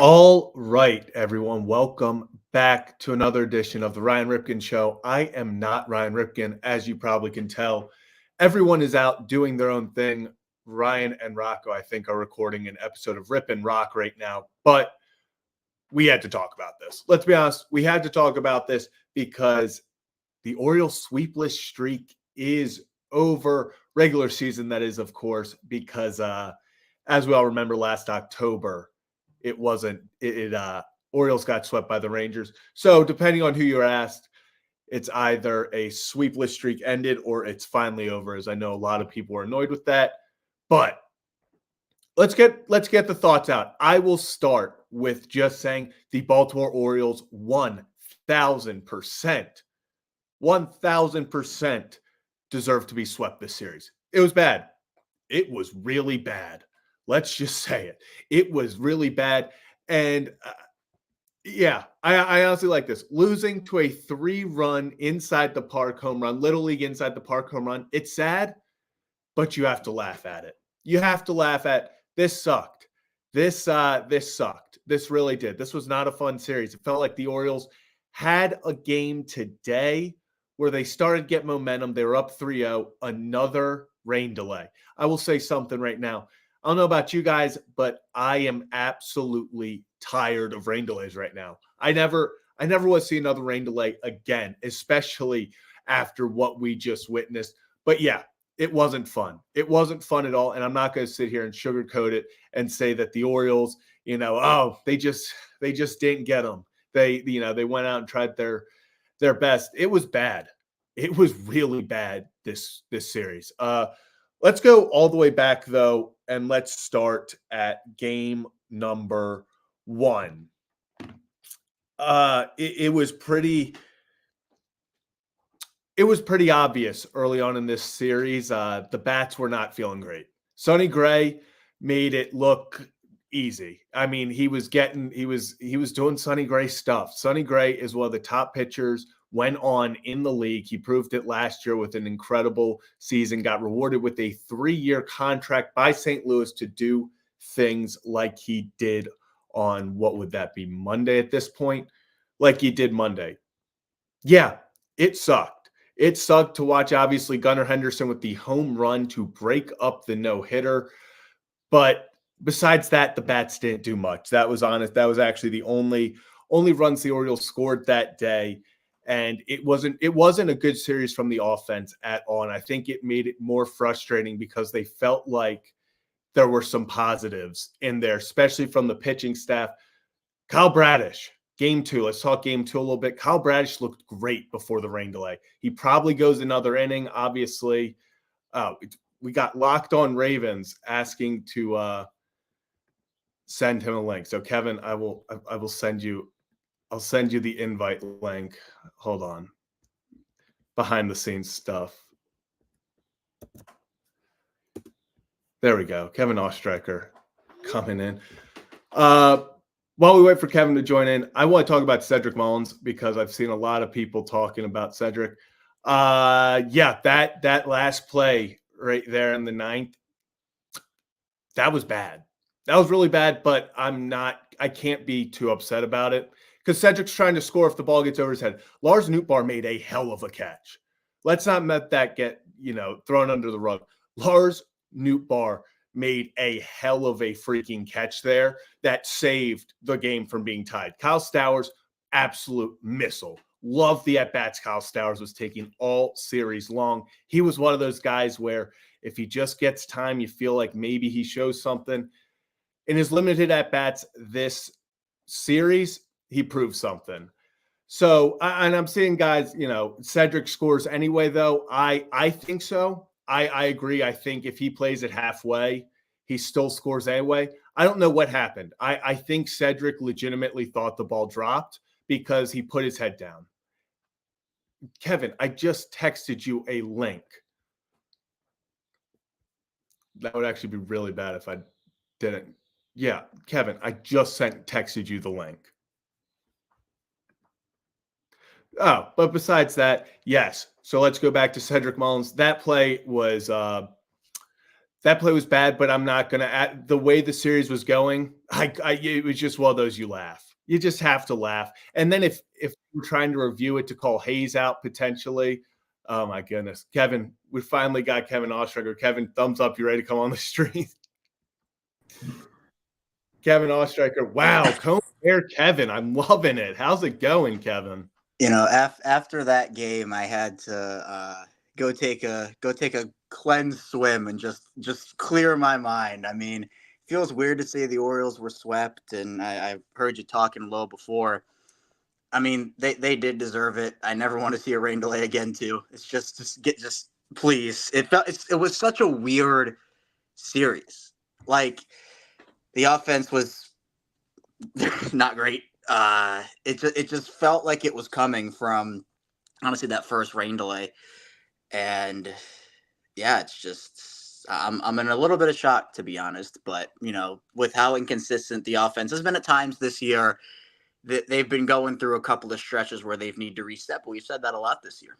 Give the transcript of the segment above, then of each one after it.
All right, everyone. Welcome back to another edition of the Ryan Ripken Show. I am not Ryan Ripken, as you probably can tell. Everyone is out doing their own thing. Ryan and Rocco, I think, are recording an episode of Rip and Rock right now, but we had to talk about this. Let's be honest, we had to talk about this because the Orioles sweepless streak is over. Regular season, that is, of course, because as we all remember last October, it wasn't Orioles got swept by the Rangers. So depending on who you're asked, it's either a sweepless streak ended or it's finally over, as I know a lot of people are annoyed with that. But let's get the thoughts out. I will start with just saying the Baltimore Orioles 1,000% deserve to be swept this series. It was bad. It was really bad. Let's just say it. It was really bad. And I honestly like this. Losing to a 3-run inside the park home run, Little League inside the park home run, it's sad, but you have to laugh at it. You have to laugh at this sucked. This sucked. This really did. This was not a fun series. It felt like the Orioles had a game today where they started to get momentum. They were up 3-0, another rain delay. I will say something right now. I don't know about you guys, but I am absolutely tired of rain delays right now. I never want to see another rain delay again, especially after what we just witnessed. But yeah, it wasn't fun. It wasn't fun at all. And I'm not going to sit here and sugarcoat it and say that the Orioles, they just didn't get them. They went out and tried their best. It was bad. It was really bad, this series. Let's go all the way back, though, and let's start at game number 1. It was pretty obvious early on in this series. The bats were not feeling great. Sonny Gray made it look easy. I mean, he was doing Sonny Gray stuff. Sonny Gray is one of the top pitchers went on in the league. He proved it last year with an incredible season, got rewarded with a 3-year contract by St. Louis to do things like he did on, what would that be, Monday at this point? Like he did Monday. Yeah, it sucked. It sucked to watch, obviously, Gunnar Henderson with the home run to break up the no-hitter. But besides that, the bats didn't do much. That was honest. That was actually the only runs the Orioles scored that day. And it wasn't a good series from the offense at all. And I think it made it more frustrating because they felt like there were some positives in there, especially from the pitching staff. Kyle Bradish, game 2. Let's talk game 2 a little bit. Kyle Bradish looked great before the rain delay. He probably goes another inning, obviously. We got Locked On Ravens asking to send him a link. So Kevin, I will send you. I'll send you the invite link. Hold on. Behind the scenes stuff. There we go. Kevin Ostreicher coming in. While we wait for Kevin to join in, I want to talk about Cedric Mullins because I've seen a lot of people talking about Cedric. That last play right there in the 9th, that was bad. That was really bad, but I can't be too upset about it because Cedric's trying to score if the ball gets over his head. Lars Nootbaar made a hell of a catch. Let's not let that get, thrown under the rug. Lars Nootbaar made a hell of a freaking catch there that saved the game from being tied. Kyle Stowers, absolute missile. Love the at-bats Kyle Stowers was taking all series long. He was one of those guys where if he just gets time, you feel like maybe he shows something. In his limited at-bats this series, he proved something. So, and I'm seeing guys, Cedric scores anyway, though. I think so. I agree. I think if he plays it halfway, he still scores anyway. I don't know what happened. I think Cedric legitimately thought the ball dropped because he put his head down. Kevin, I just texted you a link. That would actually be really bad if I didn't. Yeah, Kevin, I just texted you the link. Oh, but besides that, yes. So let's go back to Cedric Mullins. That play was That play was bad, but I'm not gonna. The way the series was going, it was just one of those you laugh. You just have to laugh. And then if we're trying to review it to call Hayes out potentially, oh my goodness, Kevin, we finally got Kevin Ostrager. Kevin, thumbs up. You ready to come on the street? Kevin Ostrager. Wow, Cone Air Kevin. I'm loving it. How's it going, Kevin? After that game, I had to go take a cleanse swim and just clear my mind. I mean, it feels weird to say the Orioles were swept, and I've heard you talking low before. I mean, they did deserve it. I never want to see a rain delay again, too. It's just please. It was such a weird series. Like the offense was not great. It just felt like it was coming from honestly that first rain delay, and yeah, it's just I'm in a little bit of shock, to be honest. But with how inconsistent the offense has been at times this year, they've been going through a couple of stretches where they've need to reset. But we've said that a lot this year.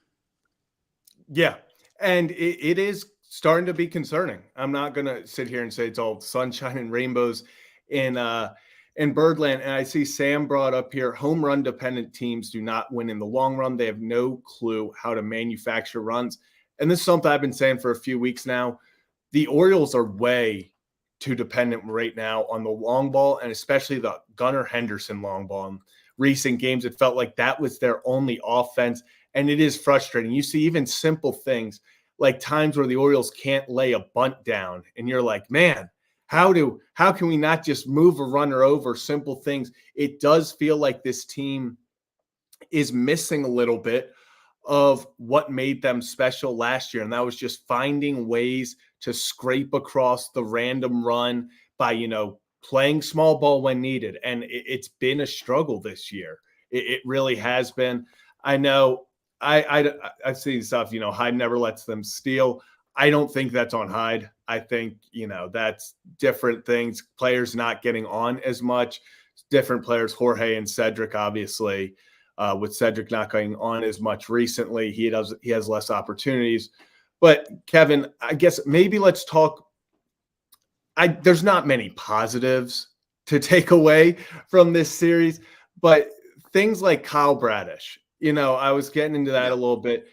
Yeah, and it is starting to be concerning. I'm not going to sit here and say it's all sunshine and rainbows in Birdland. And I see Sam brought up here, home run dependent teams do not win in the long run. They have no clue how to manufacture runs. And this is something I've been saying for a few weeks now. The Orioles are way too dependent right now on the long ball, and especially the Gunnar Henderson long ball. In recent games, it felt like that was their only offense. And it is frustrating. You see even simple things like times where the Orioles can't lay a bunt down, and you're like, man, how can we not just move a runner over? Simple things. It does feel like this team is missing a little bit of what made them special last year, and that was just finding ways to scrape across the random run by playing small ball when needed. And it's been a struggle this year. It really has been. I know I've seen stuff, Hyde never lets them steal. I don't think that's on Hyde. I think, that's different things. Players not getting on as much. Different players, Jorge and Cedric, obviously. With Cedric not going on as much recently, he has less opportunities. But Kevin, I guess maybe let's talk. There's not many positives to take away from this series, but things like Kyle Bradish, I was getting into that a little bit.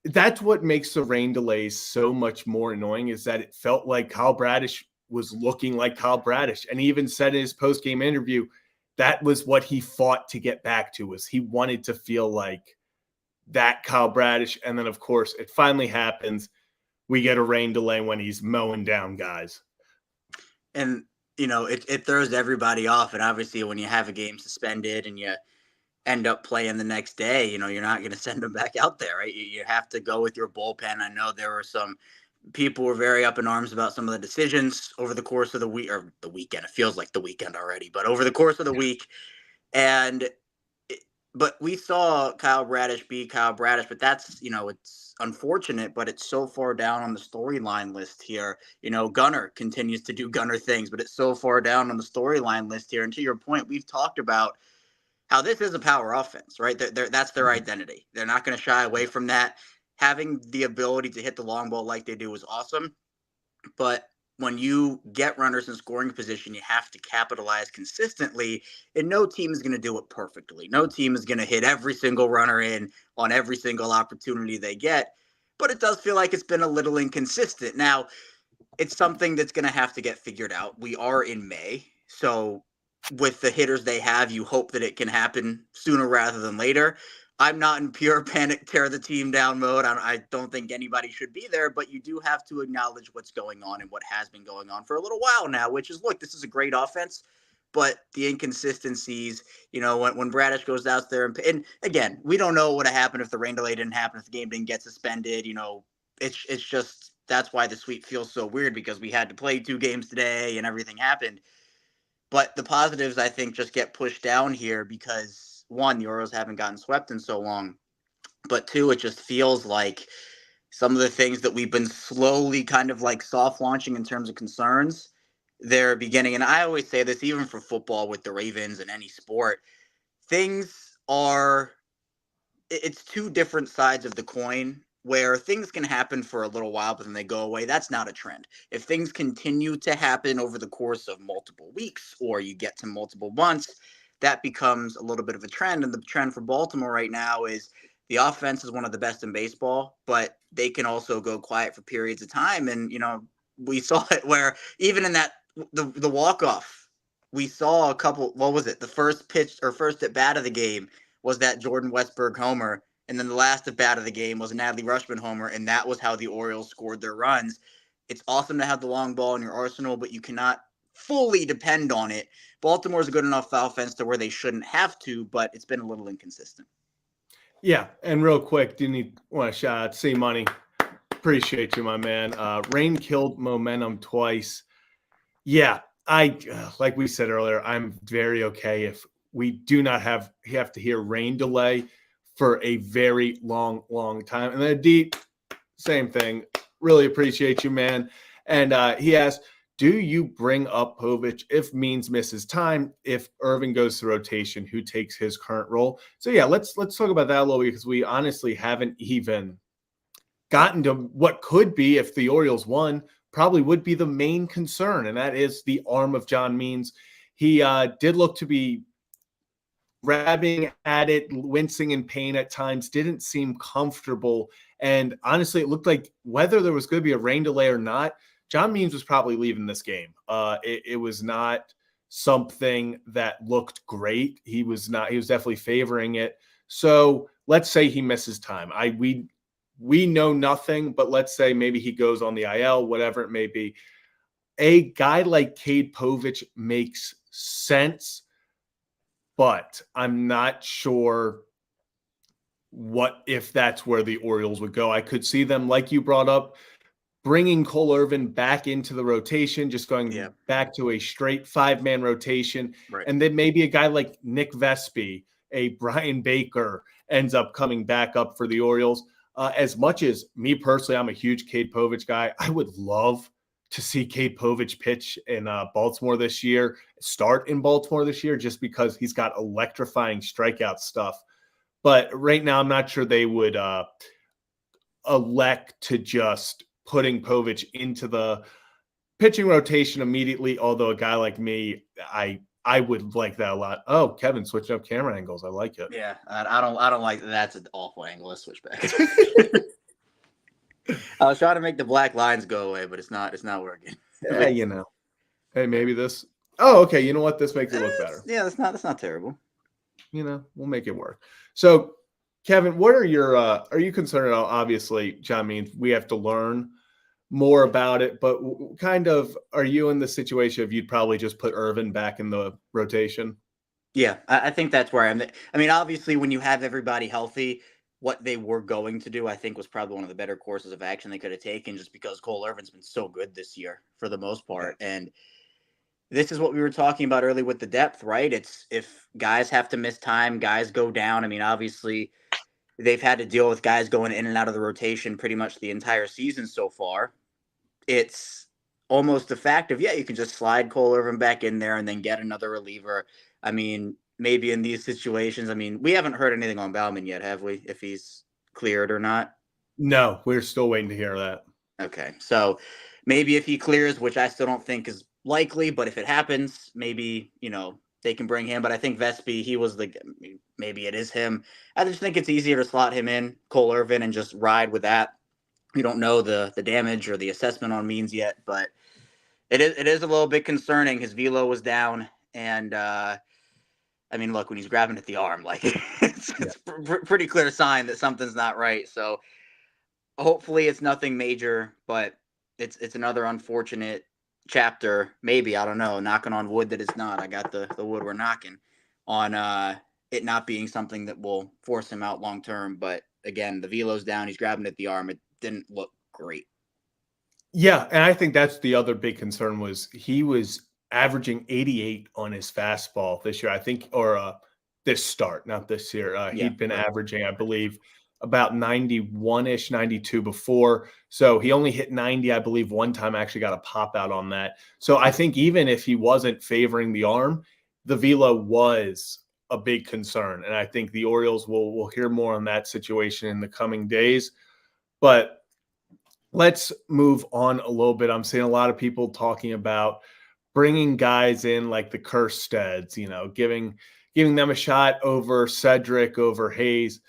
That's what makes the rain delays so much more annoying, is that it felt like Kyle Bradish was looking like Kyle Bradish. And he even said in his post-game interview, that was what he fought to get back to, was he wanted to feel like that Kyle Bradish. And then, of course, it finally happens. We get a rain delay when he's mowing down guys. And, it throws everybody off. And obviously when you have a game suspended and you end up playing the next day, you're not going to send them back out there, right? You have to go with your bullpen. I know there were some people were very up in arms about some of the decisions over the course of the week, or the weekend. It feels like the weekend already, but over the course of the week. But we saw Kyle Bradish be Kyle Bradish, but that's, it's unfortunate, but it's so far down on the storyline list here. Gunnar continues to do Gunnar things, but it's so far down on the storyline list here. And to your point, we've talked about how this is a power offense, right? That's their identity. They're not going to shy away from that. Having the ability to hit the long ball like they do is awesome. But when you get runners in scoring position, you have to capitalize consistently, and no team is going to do it perfectly. No team is going to hit every single runner in on every single opportunity they get, but it does feel like it's been a little inconsistent. Now, it's something that's going to have to get figured out. We are in May, so with the hitters they have, you hope that it can happen sooner rather than later. I'm not in pure panic, tear the team down mode. I don't think anybody should be there, but you do have to acknowledge what's going on and what has been going on for a little while now, which is, look, this is a great offense, but the inconsistencies, when Bradish goes out there, and again, we don't know what would have happened if the rain delay didn't happen, if the game didn't get suspended. It's just, that's why the sweep feels so weird, because we had to play 2 games today and everything happened. But the positives, I think, just get pushed down here because, one, the Orioles haven't gotten swept in so long. But 2, it just feels like some of the things that we've been slowly kind of like soft launching in terms of concerns, they're beginning. And I always say this, even for football with the Ravens and any sport, things are, it's 2 different sides of the coin where things can happen for a little while, but then they go away. That's not a trend. If things continue to happen over the course of multiple weeks or you get to multiple months, that becomes a little bit of a trend. And the trend for Baltimore right now is the offense is one of the best in baseball, but they can also go quiet for periods of time. And, we saw it where even in that, the walk-off, we saw a couple, what was it? The first pitch or first at bat of the game was that Jordan Westberg homer. And then the last at bat of the game was an Adley Rushman homer, and that was how the Orioles scored their runs. It's awesome to have the long ball in your arsenal, but you cannot fully depend on it. Baltimore's a good enough offense to where they shouldn't have to, but it's been a little inconsistent. Yeah, and real quick, want to shout out C Money. Appreciate you, my man. Rain killed momentum twice. Yeah, like we said earlier, I'm very okay if we do not have to hear rain delay for a very long time. And then Adit, same thing. Really appreciate you, man. And he asked, do you bring up Povich if Means misses time? If Irvin goes to rotation, who takes his current role? So yeah, let's talk about that a little bit, because we honestly haven't even gotten to what could be, if the Orioles won, probably would be the main concern, and that is the arm of John Means. He did look to be grabbing at it, wincing in pain at times, didn't seem comfortable. And honestly, it looked like whether there was going to be a rain delay or not, John Means was probably leaving this game. It was not something that looked great. He was definitely favoring it. So let's say he misses time. We know nothing, but let's say maybe he goes on the IL, whatever it may be. A guy like Cade Povich makes sense, but I'm not sure if that's where the Orioles would go. I could see them, like you brought up, bringing Cole Irvin back into the rotation, just going back to a straight 5-man rotation. Right. And then maybe a guy like Nick Vespi, a Brian Baker, ends up coming back up for the Orioles. As much as me personally, I'm a huge Cade Povich guy, I would love to see Cade Povich pitch in Baltimore this year, start in Baltimore this year, just because he's got electrifying strikeout stuff. But right now, I'm not sure they would elect to just putting Povich into the pitching rotation immediately. Although a guy like me, I would like that a lot. Oh, Kevin, switching up camera angles. I like it. Yeah, I don't like that. That's an awful angle. Let's switch back. I was trying to make the black lines go away, but it's not working. Yeah, Hey, maybe this. Oh, okay. You know what? This makes it look better. Yeah, that's not terrible. We'll make it work. So, Kevin, what are your? Are you concerned at all? Obviously, John Means we have to learn more about it, but kind of, are you in the situation of you'd probably just put Irvin back in the rotation? Yeah, I think that's where I'm. I mean, obviously, when you have everybody healthy, what they were going to do, I think, was probably one of the better courses of action they could have taken, just because Cole Irvin's been so good this year for the most part. And this is what we were talking about earlier with the depth, right? It's if guys have to miss time, guys go down. I mean, obviously, they've had to deal with guys going in and out of the rotation pretty much the entire season so far. It's almost a fact of, you can just slide Cole Irvin back in there and then get another reliever. I mean, maybe in these situations, we haven't heard anything on Bauman yet, have we? If he's cleared or not? No, we're still waiting to hear that. Okay. So maybe if he clears, which I still don't think is likely, but if it happens, maybe, they can bring him. But I think Vespi, maybe it is him. I just think it's easier to slot him in, Cole Irvin, and just ride with that. We don't know the damage or the assessment on Means yet, but it is a little bit concerning. His velo was down, and look, when he's grabbing at the arm, it's pretty clear sign that something's not right. So hopefully it's nothing major, but it's another unfortunate chapter. Maybe, I don't know, knocking on wood that it's not. I got the wood we're knocking on it not being something that will force him out long term. But again, the velo's down. He's grabbing at the arm. It didn't look great. Yeah, and I think that's the other big concern was he was averaging 88 on his fastball this year, I think, or this start, not this year. He'd been averaging, I believe, about 91-ish, 92 before. So he only hit 90, I believe, one time. I actually got a pop out on that. So I think even if he wasn't favoring the arm, the velo was a big concern. And I think the Orioles will hear more on that situation in the coming days. But let's move on a little bit. I'm seeing a lot of people talking about bringing guys in like the Kersteds, giving them a shot over Cedric, over Hayes.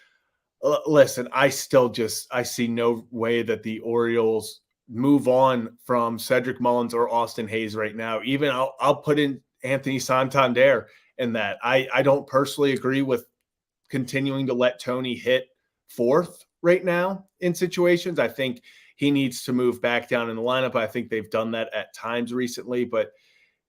Listen, I see no way that the Orioles move on from Cedric Mullins or Austin Hayes right now. Even I'll put in Anthony Santander in that. I don't personally agree with continuing to let Tony hit fourth right now in situations. I think he needs to move back down in the lineup. I think they've done that at times recently, but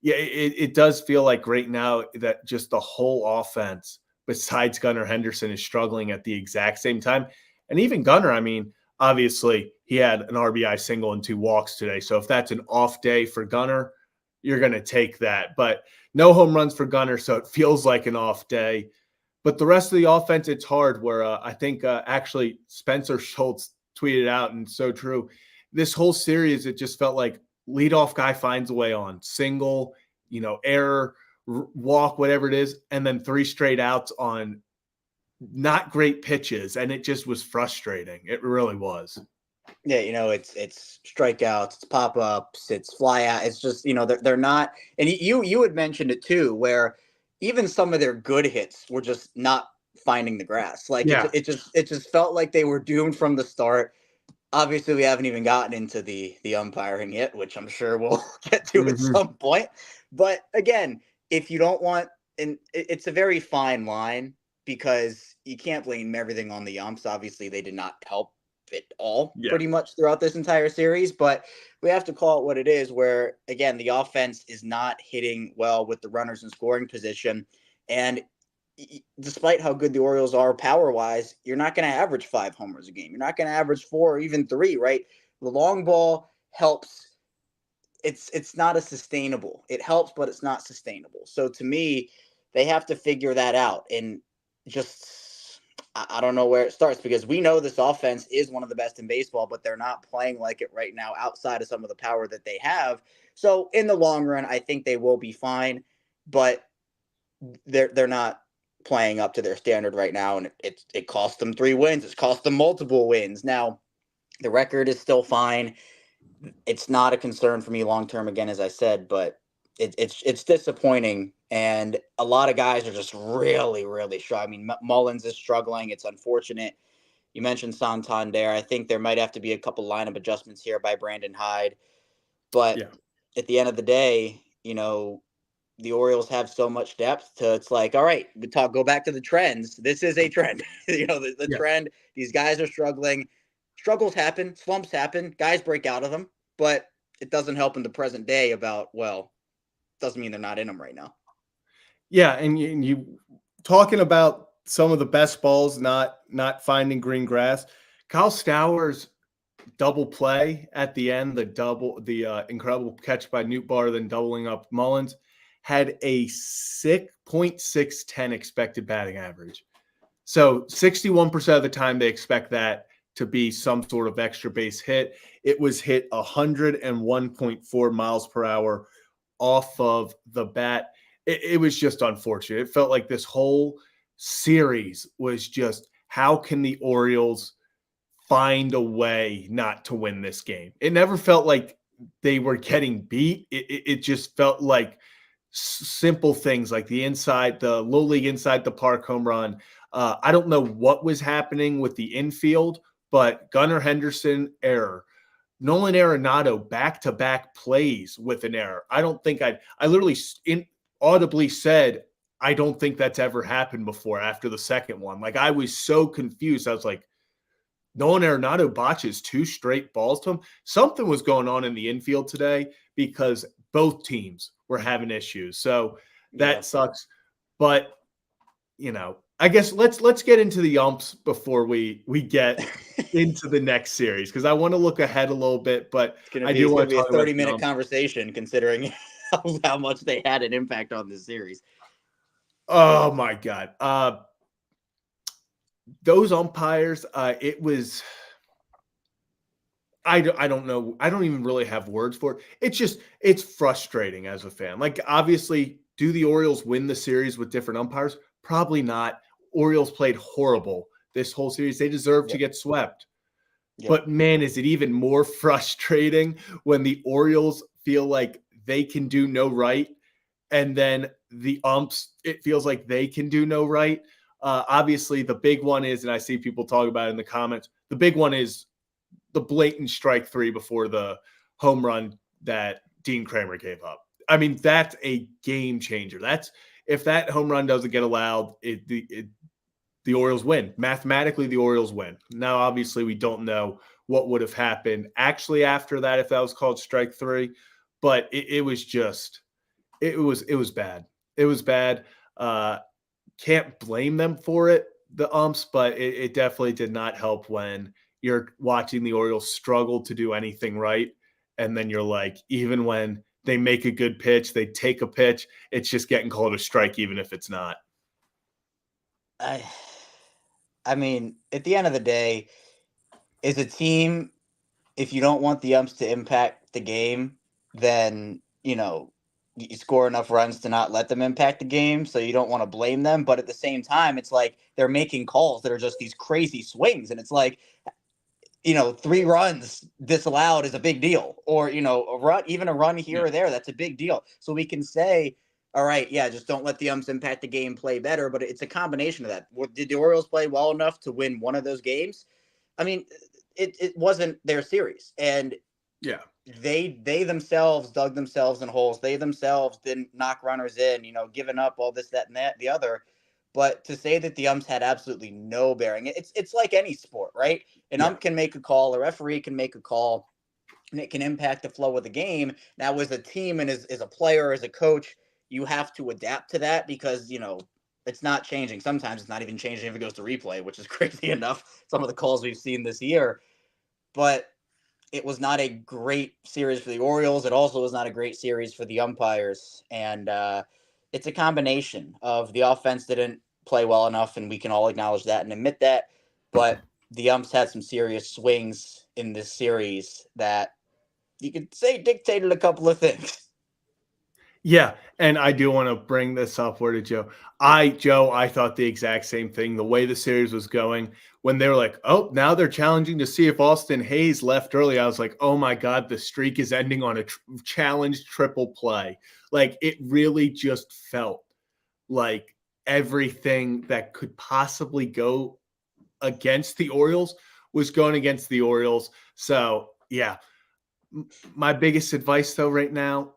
yeah, it does feel like right now that just the whole offense, besides Gunnar Henderson, is struggling at the exact same time. And even Gunnar, I mean, obviously he had an RBI single and 2 walks today. So if that's an off day for Gunnar, you're going to take that. But no home runs for Gunnar, so it feels like an off day. But the rest of the offense, it's hard. Where I think actually Spencer Schultz tweeted out, and so true. This whole series, it just felt like leadoff guy finds a way on single, error, walk, whatever it is, and then 3 straight outs on not great pitches, and it just was frustrating. It really was. Yeah, it's strikeouts, it's pop ups, it's fly out. It's just they're not. And you had mentioned it too, where even some of their good hits were just not finding the grass. Like Yeah. it just felt like they were doomed from the start. Obviously, we haven't even gotten into the umpiring yet, which I'm sure we'll get to at some point. But again, if you don't want, and it's a very fine line because you can't blame everything on the umps. Obviously, they did not help at all pretty much throughout this entire series, but we have to call it what it is, where again, the offense is not hitting well with the runners in scoring position. And despite how good the Orioles are power wise, you're not going to average 5 homers a game. You're not going to average 4 or even 3, right? The long ball helps. It's not a sustainable. It helps, but it's not sustainable. So to me, they have to figure that out. And just, I don't know where it starts, because we know this offense is one of the best in baseball, but they're not playing like it right now outside of some of the power that they have. So in the long run, I think they will be fine, but they're not playing up to their standard right now, and it cost them 3 wins. It's cost them multiple wins. Now, the record is still fine. It's not a concern for me long term, again, as I said, but it's disappointing, and a lot of guys are just really, really struggling. I mean, Mullins is struggling. It's unfortunate. You mentioned Santander. I think there might have to be a couple lineup adjustments here by Brandon Hyde, but at the end of the day, the Orioles have so much depth to, it's like, all right, go back to the trends. This is a trend. The trend, these guys are struggling. Struggles happen, slumps happen, guys break out of them, but it doesn't help in the present day doesn't mean they're not in them right now. Yeah. And you talking about some of the best balls, not finding green grass. Kyle Stowers' double play at the end, the incredible catch by Nootbaar, then doubling up Mullins, had a 6.610 expected batting average. So 61% of the time they expect that to be some sort of extra base hit. It was hit 101.4 miles per hour off of the bat. It was just unfortunate. It felt like this whole series was just, how can the Orioles find a way not to win this game? It never felt like they were getting beat. It just felt like simple things like the low league inside the park home run. I don't know what was happening with the infield, but Gunnar Henderson error. Nolan Arenado back-to-back plays with an error. I don't think I literally audibly said, I don't think that's ever happened before after the second one. Like, I was so confused. I was like, Nolan Arenado botches 2 straight balls to him. Something was going on in the infield today because both teams were having issues. So that sucks. But, I guess let's get into the umps before we get into the next series, because I want to look ahead a little bit, but I do want to talk a 30-minute conversation considering how much they had an impact on this series. Oh my God. Those umpires, it was, I don't know. I don't even really have words for it. It's frustrating as a fan. Like, obviously, do the Orioles win the series with different umpires? Probably not. Orioles played horrible this whole series. They deserve to get swept. Yeah. But man, is it even more frustrating when the Orioles feel like they can do no right, and then the umps, it feels like they can do no right. Obviously, the big one is, and I see people talk about it in the comments, the big one is the blatant strike three before the home run that Dean Kramer gave up. I mean, that's a game changer. That's if that home run doesn't get allowed, the Orioles win. Mathematically, the Orioles win. Now, obviously, we don't know what would have happened actually after that if that was called strike three, but it was just it was bad. It was bad. Can't blame them for it, the umps, but it definitely did not help when you're watching the Orioles struggle to do anything right. And then you're like, even when they make a good pitch, they take a pitch, it's just getting called a strike, even if it's not. I I mean, at the end of the day, as a team, if you don't want the umps to impact the game, then you score enough runs to not let them impact the game. So you don't want to blame them, but at the same time, it's like they're making calls that are just these crazy swings, and it's like 3 runs disallowed is a big deal, or a run, even a run here Yeah. or there, that's a big deal. So we can say, all right, yeah, just don't let the umps impact the game, play better. But it's a combination of that. Did the Orioles play well enough to win one of those games? I mean, it wasn't their series, and Yeah. they themselves dug themselves in holes. They themselves didn't knock runners in, giving up all this, that, and that, the other. But to say that the umps had absolutely no bearing, it's like any sport, right? An Yeah. ump can make a call, a referee can make a call, and it can impact the flow of the game. Now, as a team and as a player, as a coach, you have to adapt to that because it's not changing. Sometimes it's not even changing if it goes to replay, which is crazy enough. Some of the calls we've seen this year, but it was not a great series for the Orioles. It also was not a great series for the umpires. And it's a combination of the offense didn't play well enough, and we can all acknowledge that and admit that. But the umps had some serious swings in this series that you could say dictated a couple of things. Yeah, and I do want to bring this up. Where did Joe? I thought the exact same thing. The way the series was going, when they were like, "Oh, now they're challenging to see if Austin Hayes left early," I was like, "Oh my God, the streak is ending on a challenge triple play." Like it really just felt like everything that could possibly go against the Orioles was going against the Orioles. So yeah, my biggest advice though right now,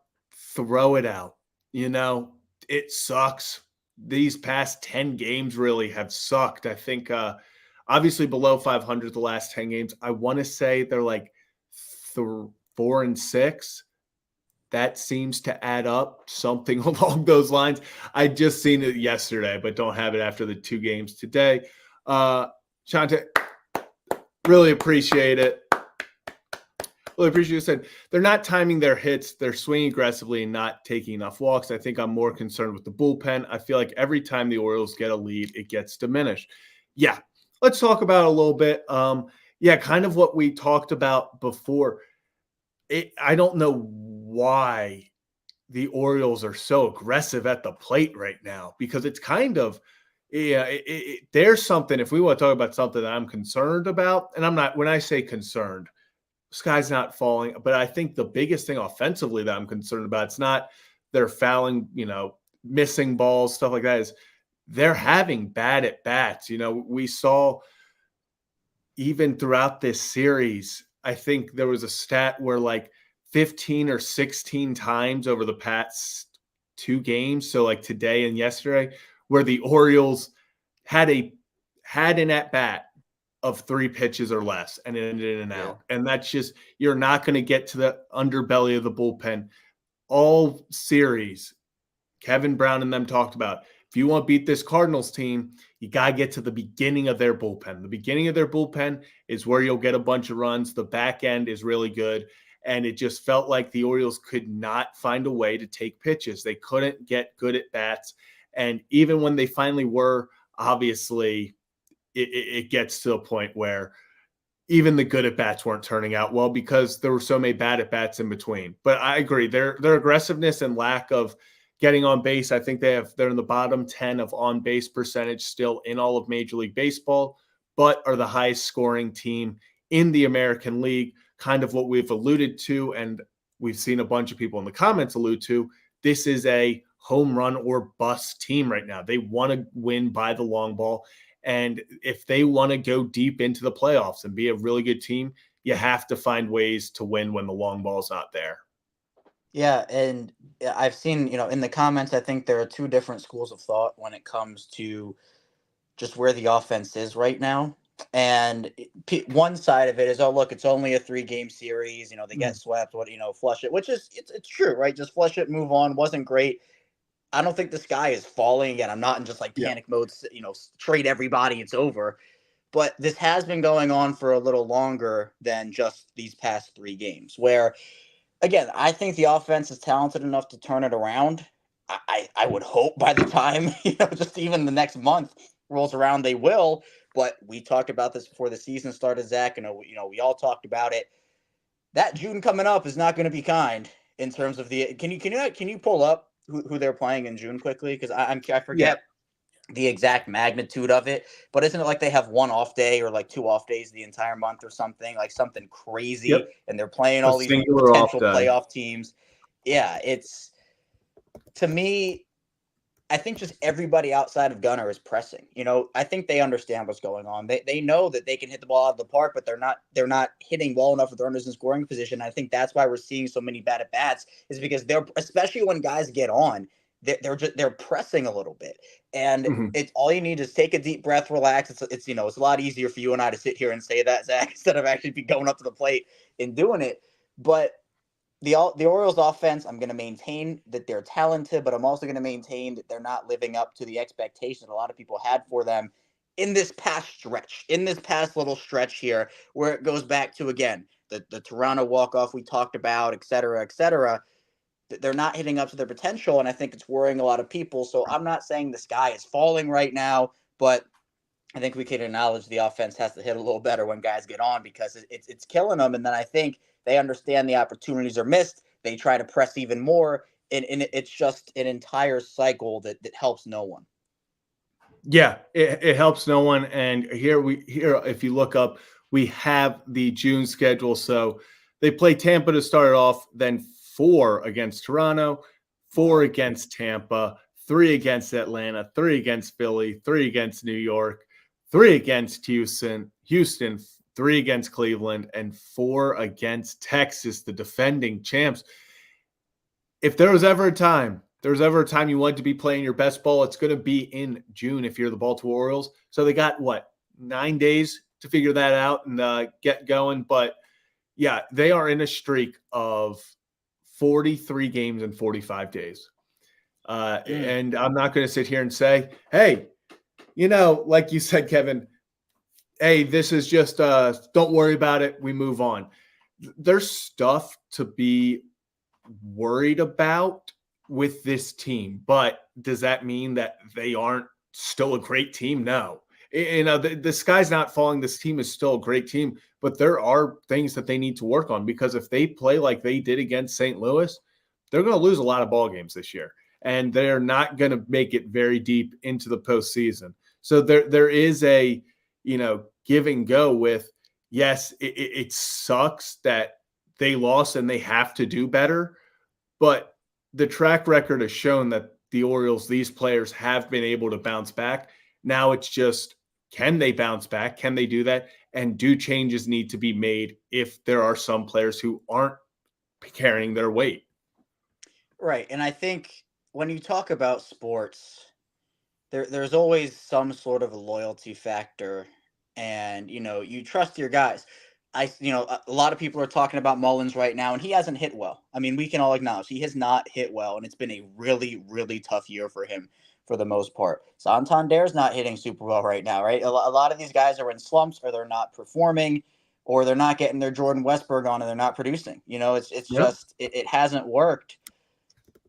throw it out. You know, it sucks. These past 10 games really have sucked. I think obviously below 500 the last 10 games. I want to say they're like 4-6. That seems to add up something along those lines. I just seen it yesterday, but don't have it after the 2 games today. Shante, really appreciate it. Well, I appreciate you said they're not timing their hits. They're swinging aggressively and not taking enough walks. I think I'm more concerned with the bullpen. I feel like every time the Orioles get a lead, it gets diminished. Yeah, let's talk about a little bit. Yeah, kind of what we talked about before. I don't know why the Orioles are so aggressive at the plate right now because it's kind of there's something. If we want to talk about something that I'm concerned about, and I'm not when I say concerned sky's not falling. But I think the biggest thing offensively that I'm concerned about, it's not they're fouling, missing balls, stuff like that, is they're having bad at bats. We saw even throughout this series, I think there was a stat where like 15 or 16 times over the past 2 games, so like today and yesterday, where the Orioles had an at bat of 3 pitches or less and it ended in an Yeah. out. And that's just you're not going to get to the underbelly of the bullpen all series. Kevin Brown and them talked about if you want to beat this Cardinals team, you got to get to the beginning of their bullpen. The beginning of their bullpen is where you'll get a bunch of runs. The back end is really good. And it just felt like the Orioles could not find a way to take pitches. They couldn't get good at bats. And even when they finally were, obviously, it gets to a point where even the good at bats weren't turning out well because there were so many bad at bats in between. But I agree, their aggressiveness and lack of getting on base. I think they're in the bottom 10 of on base percentage still in all of Major League Baseball, but are the highest scoring team in the American League, kind of what we've alluded to, and we've seen a bunch of people in the comments allude to. This is a home run or bust team right now. They want to win by the long ball. And if they want to go deep into the playoffs and be a really good team, you have to find ways to win when the long ball's not there. Yeah, and I've seen, in the comments, I think there are two different schools of thought when it comes to just where the offense is right now. And one side of it is, oh, look, it's only a 3-game series. They get swept. Flush it, which is it's true, right? Just flush it, move on. Wasn't great. I don't think the sky is falling again. I'm not in just like Yeah. panic mode. Trade everybody. It's over. But this has been going on for a little longer than just these past 3 games. Where, again, I think the offense is talented enough to turn it around. I would hope by the time just even the next month rolls around, they will. But we talked about this before the season started, Zach. We all talked about it. That June coming up is not going to be kind in terms of the. Can you pull up who they're playing in June quickly? Because I Yeah. forget the exact magnitude of it, but isn't it like they have one off day or like 2 off days the entire month or something, like something crazy, Yep. and they're playing A all these singular off potential day. playoff teams? Yeah, it's, to me, I think just everybody outside of Gunnar is pressing. I think they understand what's going on. They know that they can hit the ball out of the park, but they're not hitting well enough with runners in scoring position. I think that's why we're seeing so many bad at bats, is because they're, especially when guys get on, they're pressing a little bit, and Mm-hmm. it's all you need is take a deep breath, relax. It's a lot easier for you and I to sit here and say that, Zach, instead of actually be going up to the plate and doing it. But the Orioles offense, I'm going to maintain that they're talented, but I'm also going to maintain that they're not living up to the expectations a lot of people had for them in this past little stretch here, where it goes back to, again, the Toronto walk-off we talked about, et cetera, et cetera. They're not hitting up to their potential, and I think it's worrying a lot of people. So I'm not saying the sky is falling right now, but I think we can acknowledge the offense has to hit a little better when guys get on, because it's killing them. And then I think they understand the opportunities are missed. They try to press even more, and it's just an entire cycle that helps no one. Yeah, it helps no one. And here, if you look up, we have the June schedule. So they play Tampa to start off, then 4 against Toronto, 4 against Tampa, 3 against Atlanta, 3 against Philly, 3 against New York, 3 against Houston, 3 against Cleveland, and 4 against Texas, the defending champs. If there was ever a time you wanted to be playing your best ball, it's going to be in June if you're the Baltimore Orioles. So they got 9 days to figure that out and get going. But yeah, they are in a streak of 43 games in 45 days. And I'm not going to sit here and say, hey, like you said, Kevin, hey, this is just don't worry about it. We move on. There's stuff to be worried about with this team, but does that mean that they aren't still a great team? No. The sky's not falling. This team is still a great team, but there are things that they need to work on, because if they play like they did against St. Louis, they're going to lose a lot of ball games this year, and they're not going to make it very deep into the postseason. So there is a give and go with, yes, it sucks that they lost and they have to do better, but the track record has shown that the Orioles, these players have been able to bounce back. Now it's just, can they bounce back? Can they do that? And do changes need to be made if there are some players who aren't carrying their weight? Right. And I think when you talk about sports, there's always some sort of a loyalty factor, and you trust your guys. A lot of people are talking about Mullins right now, and he hasn't hit well. I mean, we can all acknowledge he has not hit well, and it's been a really, really tough year for him for the most part. Santander's not hitting super well right now, right? A lot of these guys are in slumps, or they're not performing, or they're not getting their Jordan Westberg on, and they're not producing. It's Yep. just it hasn't worked.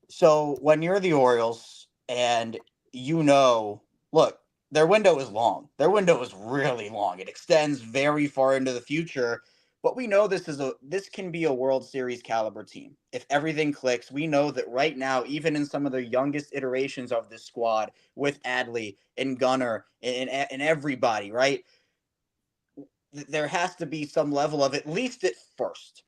So when you're the Orioles, and look, their window is long. Their window is really long. It extends very far into the future. But we know this can be a World Series caliber team if everything clicks. We know that right now, even in some of the youngest iterations of this squad, with Adley and Gunnar and everybody, right? there has to be some level of, at least at first.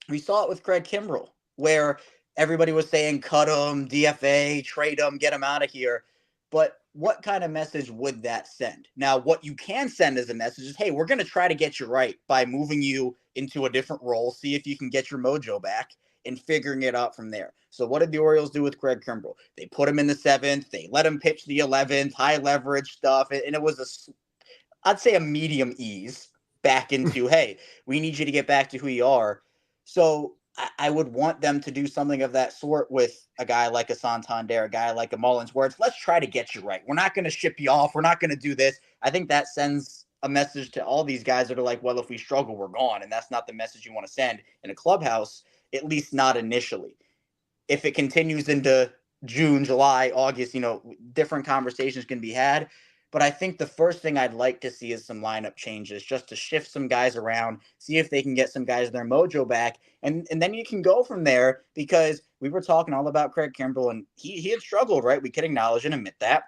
We saw it with Craig Kimbrell, where everybody was saying cut him, DFA, trade him, get him out of here. But what kind of message would that send? Now, what you can send as a message is, hey, we're going to try to get you right by moving you into a different role, see if you can get your mojo back, and figuring it out from there. So what did the Orioles do with Craig Kimbrell? They put him in the 7th. They let him pitch the 11th, high leverage stuff. And it was I'd say a medium ease back into, hey, we need you to get back to who you are. So I would want them to do something of that sort with a guy like a Santander, a guy like a Mullins, where it's, let's try to get you right. We're not going to ship you off. We're not going to do this. I think that sends a message to all these guys that are like, well, if we struggle, we're gone. And that's not the message you want to send in a clubhouse, at least not initially. If it continues into June, July, August, different conversations can be had. But I think the first thing I'd like to see is some lineup changes, just to shift some guys around, see if they can get some guys their mojo back, and then you can go from there. Because we were talking all about Craig Kimbrell, and he had struggled, right? We could acknowledge and admit that,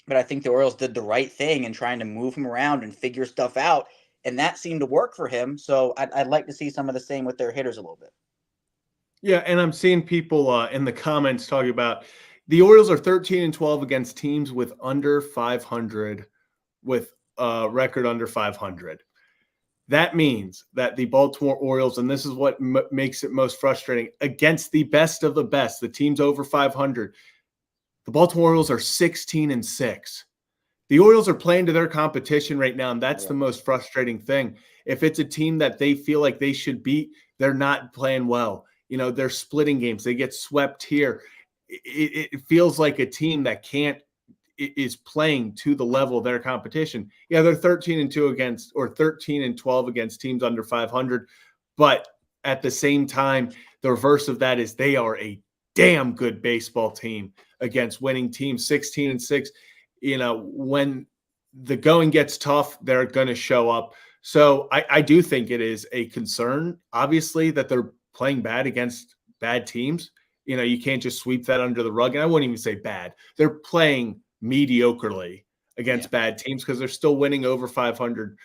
but I think the Orioles did the right thing in trying to move him around and figure stuff out, and that seemed to work for him. So I'd like to see some of the same with their hitters a little bit. Yeah, and I'm seeing people in the comments talking about the Orioles are 13-12 against teams with under 500, with a record under 500. That means that the Baltimore Orioles, and this is what makes it most frustrating, against the best of the best, the teams over 500, the Baltimore Orioles are 16-6. The Orioles are playing to their competition right now, and that's the most frustrating thing. If it's a team that they feel like they should beat, they're not playing well. They're splitting games. They get swept here. It feels like a team that is playing to the level of their competition. Yeah, they're 13-2 against, or 13-12 against teams under 500. But at the same time, the reverse of that is they are a damn good baseball team against winning teams. 16-6. When the going gets tough, they're going to show up. So I do think it is a concern, obviously, that they're playing bad against bad teams. You can't just sweep that under the rug. And I wouldn't even say bad. They're playing mediocrely against bad teams because they're still winning over 500%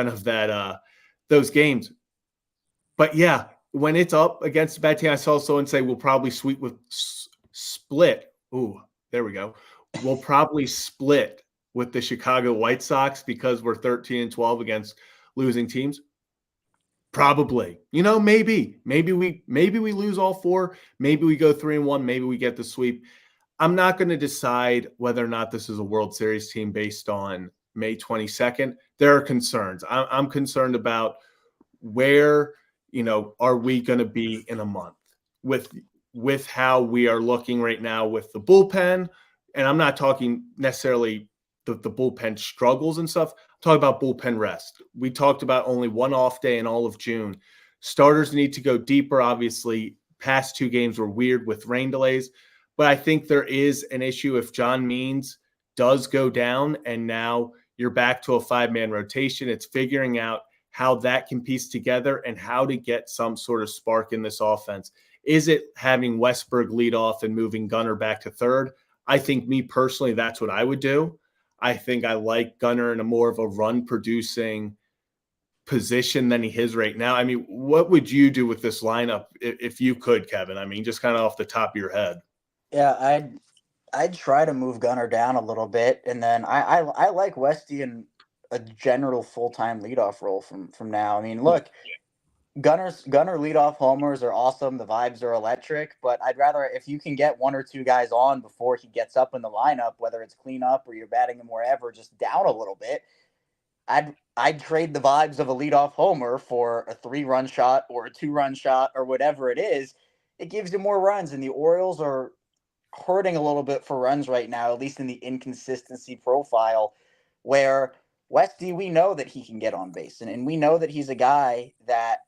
of that those games. But yeah, when it's up against a bad team, I saw someone say we'll probably sweep with split. Ooh, there we go. We'll probably split with the Chicago White Sox because we're 13-12 against losing teams. Probably, maybe we lose all 4. Maybe we go 3-1. Maybe we get the sweep. I'm not going to decide whether or not this is a World Series team based on May 22nd. There are concerns. I'm concerned about where, are we going to be in a month with how we are looking right now with the bullpen. And I'm not talking necessarily the bullpen struggles and stuff. I'm talking about bullpen rest. We talked about only one off day in all of June. Starters need to go deeper. Obviously, past 2 games were weird with rain delays. But I think there is an issue if John Means does go down and now you're back to a 5-man rotation. It's figuring out how that can piece together and how to get some sort of spark in this offense. Is it having Westberg lead off and moving Gunnar back to third? I think, me personally, that's what I would do. I think I like Gunnar in a more of a run-producing position than he is right now. I mean, what would you do with this lineup if you could, Kevin? I mean, just kind of off the top of your head. Yeah, I'd try to move Gunnar down a little bit, and then I like Westy in a general full-time leadoff role from now. I mean, look, Gunnar leadoff homers are awesome. The vibes are electric, but I'd rather, if you can get 1 or 2 guys on before he gets up in the lineup, whether it's cleanup or you're batting him wherever, just down a little bit. I'd trade the vibes of a leadoff homer for a 3-run shot or a 2-run shot or whatever it is. It gives you more runs, and the Orioles are hurting a little bit for runs right now, at least in the inconsistency profile, where Westy, we know that he can get on base, and we know that he's a guy that,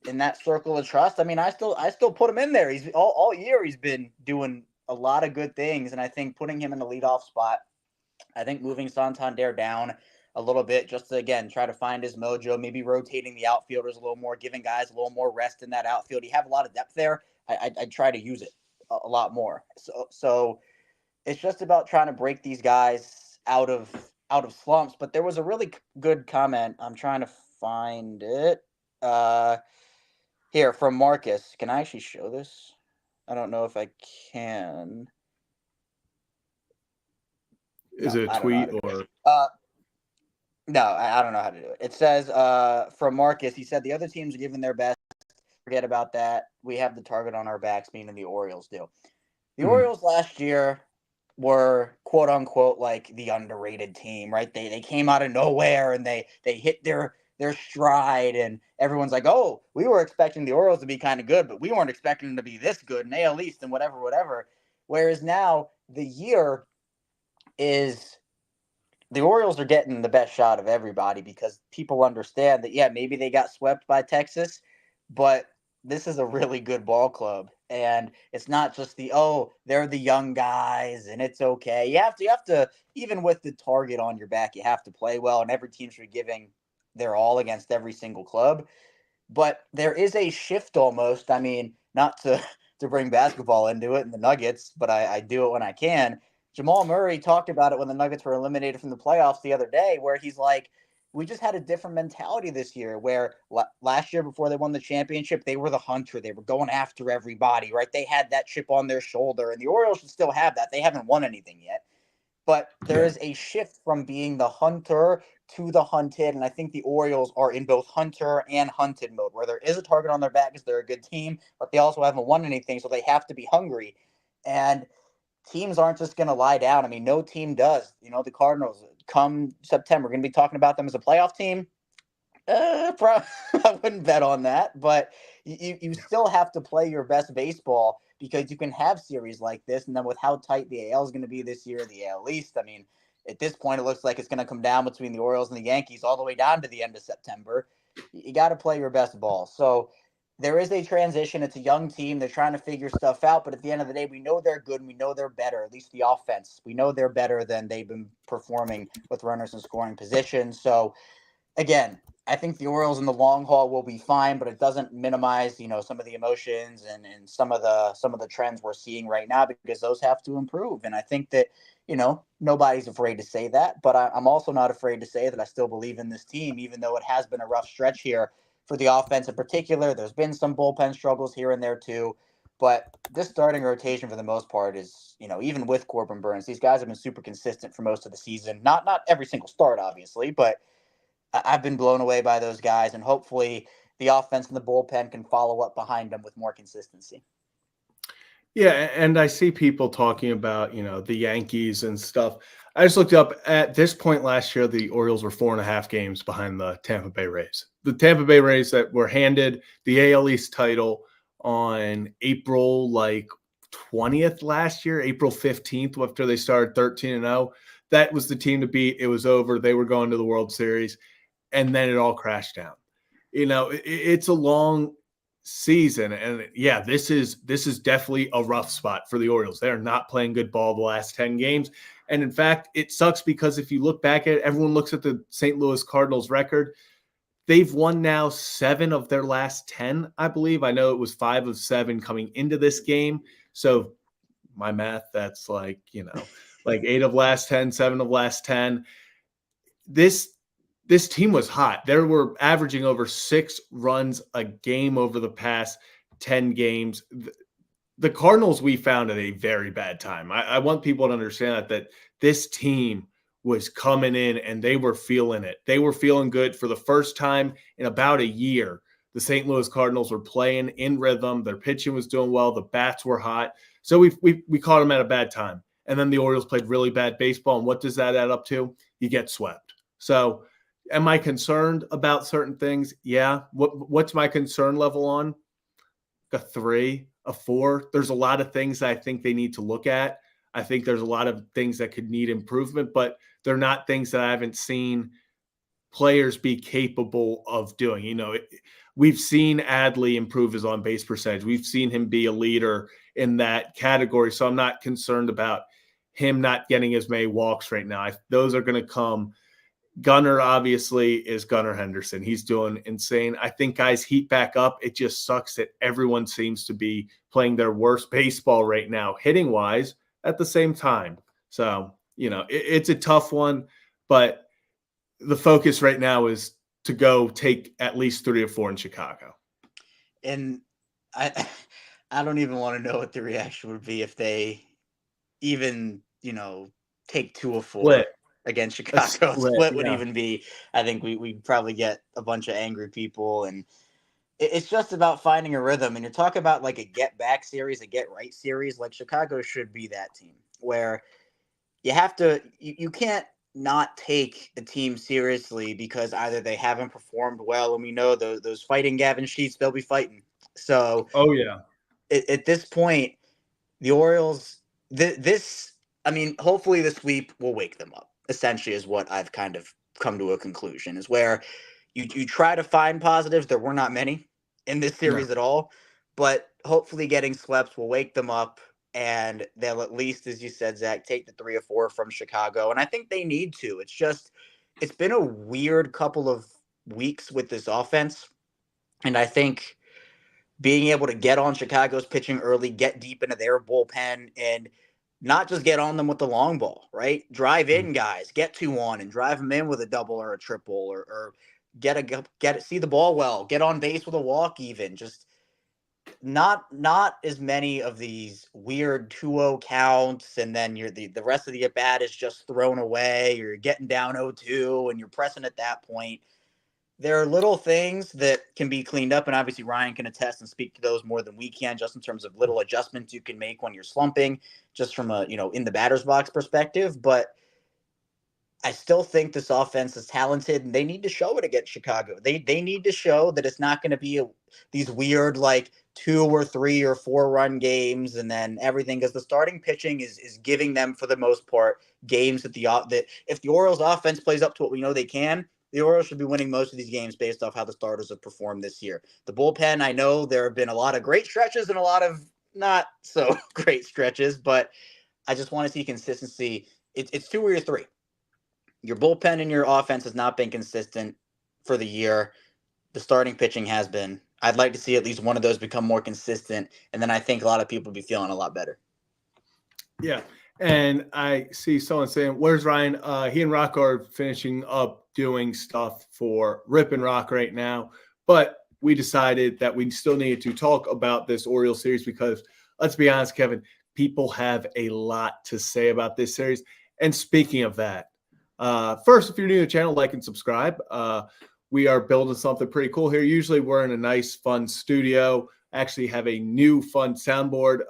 in that circle of trust, I mean, I still put him in there. He's all year he's been doing a lot of good things, and I think putting him in the leadoff spot, I think moving Santander down a little bit just to, again, try to find his mojo, maybe rotating the outfielders a little more, giving guys a little more rest in that outfield. You have a lot of depth there. I'd try to use it a lot more. So it's just about trying to break these guys out of slumps. But there was a really good comment. I'm trying to find it. Here from Marcus. Can I actually show this? I don't know if I can. Is No, it a I don't know how tweet to do or? it. No, I don't know how to do it. It says from Marcus, he said the other teams are giving their best. Forget about that. We have the target on our backs, meaning the Orioles do. The Orioles last year were quote unquote like the underrated team, right? They came out of nowhere and they hit their stride, and everyone's like, oh, we were expecting the Orioles to be kind of good, but we weren't expecting them to be this good in AL East and whatever. Whereas now the year is the Orioles are getting the best shot of everybody because people understand that, yeah, maybe they got swept by Texas, but this is a really good ball club. And it's not just they're the young guys and it's okay. You have to, even with the target on your back, you have to play well. And every team should be giving their all against every single club. But there is a shift almost. I mean, not to to bring basketball into it and the Nuggets, but I do it when I can. Jamal Murray talked about it when the Nuggets were eliminated from the playoffs the other day, where he's like, we just had a different mentality this year. Where last year, before they won the championship, they were the hunter. They were going after everybody, right? They had that chip on their shoulder, and the Orioles should still have that. They haven't won anything yet, but there Yeah. is a shift from being the hunter to the hunted. And I think the Orioles are in both hunter and hunted mode, where there is a target on their back because they're a good team, but they also haven't won anything, so they have to be hungry. And teams aren't just going to lie down. I mean, no team does. The Cardinals, come September, we're going to be talking about them as a playoff team. I wouldn't bet on that, but you still have to play your best baseball because you can have series like this, and then with how tight the AL is going to be this year, the AL East. I mean, at this point, it looks like it's going to come down between the Orioles and the Yankees all the way down to the end of September. You got to play your best ball. So there is a transition. It's a young team. They're trying to figure stuff out, but at the end of the day, we know they're good and we know they're better. At least the offense, we know they're better than they've been performing with runners in scoring position. So again, I think the Orioles in the long haul will be fine, but it doesn't minimize, some of the emotions and some of the trends we're seeing right now, because those have to improve. And I think that, nobody's afraid to say that, but I'm also not afraid to say that I still believe in this team, even though it has been a rough stretch here for the offense in particular. There's been some bullpen struggles here and there too, but this starting rotation for the most part is, even with Corbin Burns, these guys have been super consistent for most of the season. Not every single start, obviously, but I've been blown away by those guys, and hopefully the offense and the bullpen can follow up behind them with more consistency. Yeah, and I see people talking about, the Yankees and stuff. I just looked up at this point last year, the Orioles were 4.5 games behind the Tampa Bay Rays. The Tampa Bay Rays that were handed the AL East title on April 20th last year, April 15th, after they started 13-0. That was the team to beat. It was over. They were going to the World Series, and then it all crashed down. It's a long season, and yeah, this is definitely a rough spot for the Orioles. They are not playing good ball the last 10 games, and in fact, it sucks because if you look back at it, everyone looks at the St. Louis Cardinals record. They've won now 7 of their last 10, I believe. I know it was 5 of 7 coming into this game, so my math, that's like 8 of last 10, 7 of last 10. This team was hot. They were averaging over 6 runs a game over the past 10 games. The Cardinals, we found at a very bad time. I want people to understand that this team was coming in and they were feeling it. They were feeling good for the first time in about a year. The St. Louis Cardinals were playing in rhythm. Their pitching was doing well. The bats were hot. So we caught them at a bad time. And then the Orioles played really bad baseball. And what does that add up to? You get swept. So am I concerned about certain things? Yeah. What's my concern level on? A 3, a 4. There's a lot of things that I think they need to look at. I think there's a lot of things that could need improvement, but they're not things that I haven't seen players be capable of doing. We've seen Adley improve his on base percentage. We've seen him be a leader in that category. So I'm not concerned about him not getting as many walks right now. Those are going to come. Gunnar obviously is Gunnar Henderson. He's doing insane. I think guys heat back up. It just sucks that everyone seems to be playing their worst baseball right now, hitting wise, at the same time. So, it's a tough one, but the focus right now is to go take at least 3 or 4 in Chicago. And I I don't even want to know what the reaction would be if they even, take 2 or 4 Split. against A Chicago. split, Split would yeah. even be, I think we'd probably get a bunch of angry people. And it's just about finding a rhythm. And you talk about like a get back series, a get right series, like Chicago should be that team where you can't not take a team seriously because either they haven't performed well, and we know those fighting Gavin Sheets, they'll be fighting. So Oh, yeah. at this point, the Orioles, this, I mean, hopefully the sweep will wake them up. Essentially, is what I've kind of come to a conclusion. Is where you try to find positives. There were not many in this No. series at all, but hopefully getting swept will wake them up, and they'll at least, as you said, Zach, take the 3 or 4 from Chicago. And I think they need to. It's been a weird couple of weeks with this offense, and I think being able to get on Chicago's pitching early, get deep into their bullpen, and not just get on them with the long ball, right? Drive in guys, get 2 on, and drive them in with a double or a triple, or see the ball well, get on base with a walk, even just not as many of these weird 2-0 counts, and then the rest of the at bat is just thrown away. You're getting down 0-2, and you're pressing at that point. There are little things that can be cleaned up, and obviously Ryan can attest and speak to those more than we can, just in terms of little adjustments you can make when you're slumping, just from a in the batter's box perspective. But I still think this offense is talented, and they need to show it against Chicago. They need to show that it's not going to be these weird like 2 or 3 or 4 run games, and then everything, because the starting pitching is giving them, for the most part, games that if the Orioles offense plays up to what we know they can, the Orioles should be winning most of these games based off how the starters have performed this year. The bullpen, I know there have been a lot of great stretches and a lot of not so great stretches, but I just want to see consistency. It's 2 or 3. Your bullpen and your offense has not been consistent for the year. The starting pitching has been. I'd like to see at least one of those become more consistent, and then I think a lot of people will be feeling a lot better. Yeah. And I see someone saying, where's Ryan? He and Rock are finishing up doing stuff for Rip and Rock right now. But we decided that we still needed to talk about this Orioles series because, let's be honest, Kevin, people have a lot to say about this series. And speaking of that, first, if you're new to the channel, like and subscribe. We are building something pretty cool here. Usually we're in a nice, fun studio. Actually have a new fun soundboard.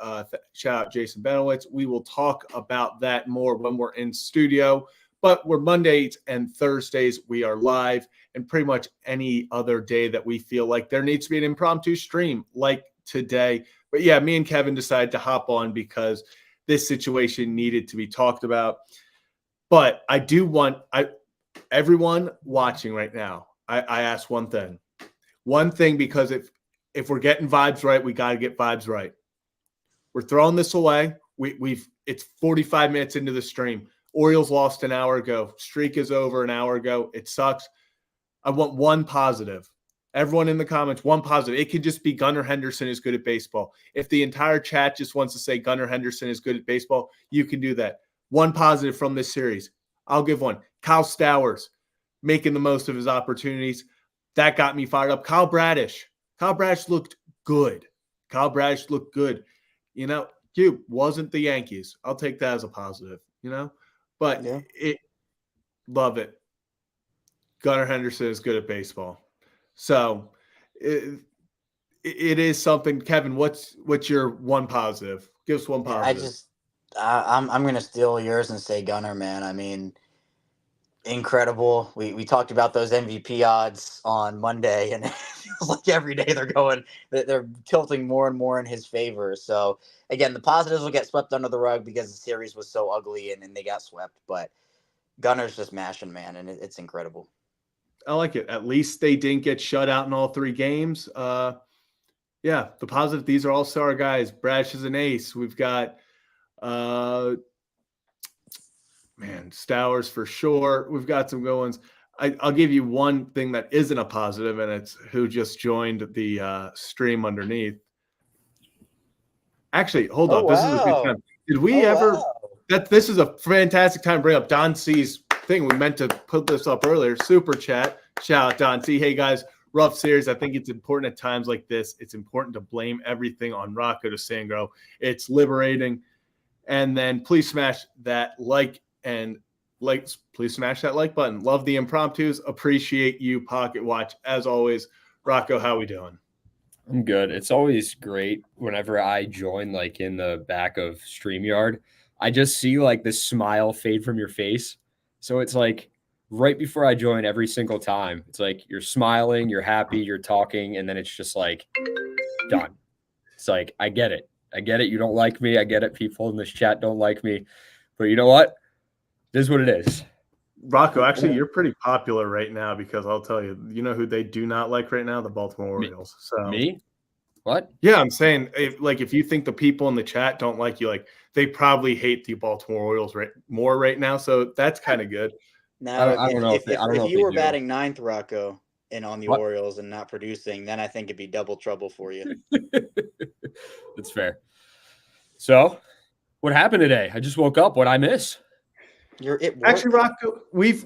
Shout out Jason Benowitz. We will talk about that more when we're in studio. But we're Mondays and Thursdays. We are live, and pretty much any other day that we feel like there needs to be an impromptu stream like today. But yeah, me and Kevin decided to hop on because this situation needed to be talked about. But I do want everyone watching right now, I ask one thing, because if we're getting vibes right, we got to get vibes right. We're throwing this away. It's 45 minutes into the stream. Orioles lost an hour ago. Streak is over an hour ago. It sucks. I want one positive. Everyone in the comments, one positive. It could just be Gunnar Henderson is good at baseball. If the entire chat just wants to say Gunnar Henderson is good at baseball, you can do that. One positive from this series. I'll give one. Kyle Stowers making the most of his opportunities. That got me fired up. Kyle Bradish looked good. Dude, wasn't the Yankees. I'll take that as a positive, But Yeah. Love it. Gunnar Henderson is good at baseball. So it is something. Kevin, what's your one positive? Give us one positive. I'm gonna steal yours and say Gunner, man. I mean, incredible. We talked about those MVP odds on Monday, and it feels like every day they're tilting more and more in his favor. So again, the positives will get swept under the rug because the series was so ugly and they got swept. But Gunner's just mashing, man, and it's incredible. I like it. At least they didn't get shut out in all 3 games. Yeah, the positive. These are all-star guys. Brash is an ace. We've got Stowers for sure. We've got some good ones. I'll give you one thing that isn't a positive, and it's who just joined the stream underneath. Actually, hold up. Oh, This is a good wow. time. Did we ever? Wow. This is a fantastic time to bring up Don C's thing. We meant to put this up earlier. Super chat. Shout out Don C. Hey guys, rough series. I think it's important at times like this. It's important to blame everything on Rocco DeSangro. It's liberating. And then please smash that please smash that like button. Love the impromptus. Appreciate you, Pocket Watch. As always, Rocco, how we doing? I'm good. It's always great whenever I join, like in the back of StreamYard. I just see like this smile fade from your face. So it's like right before I join every single time, it's like you're smiling, you're happy, you're talking, and then it's just like done. It's like, I get it. I get it. You don't like me. I get it. People in this chat don't like me. But you know what? This is what it is. Rocco, actually, you're pretty popular right now because I'll tell you, you know who they do not like right now? The Baltimore Orioles. Me? What? Yeah, I'm saying if you think the people in the chat don't like you, like they probably hate the Baltimore Orioles more right now. So that's kind of good. Now, I don't know if you were batting ninth, Rocco, and on the Orioles and not producing, then I think it'd be double trouble for you. That's fair. So, what happened today? I just woke up. What'd I miss? Actually, Rocco, we've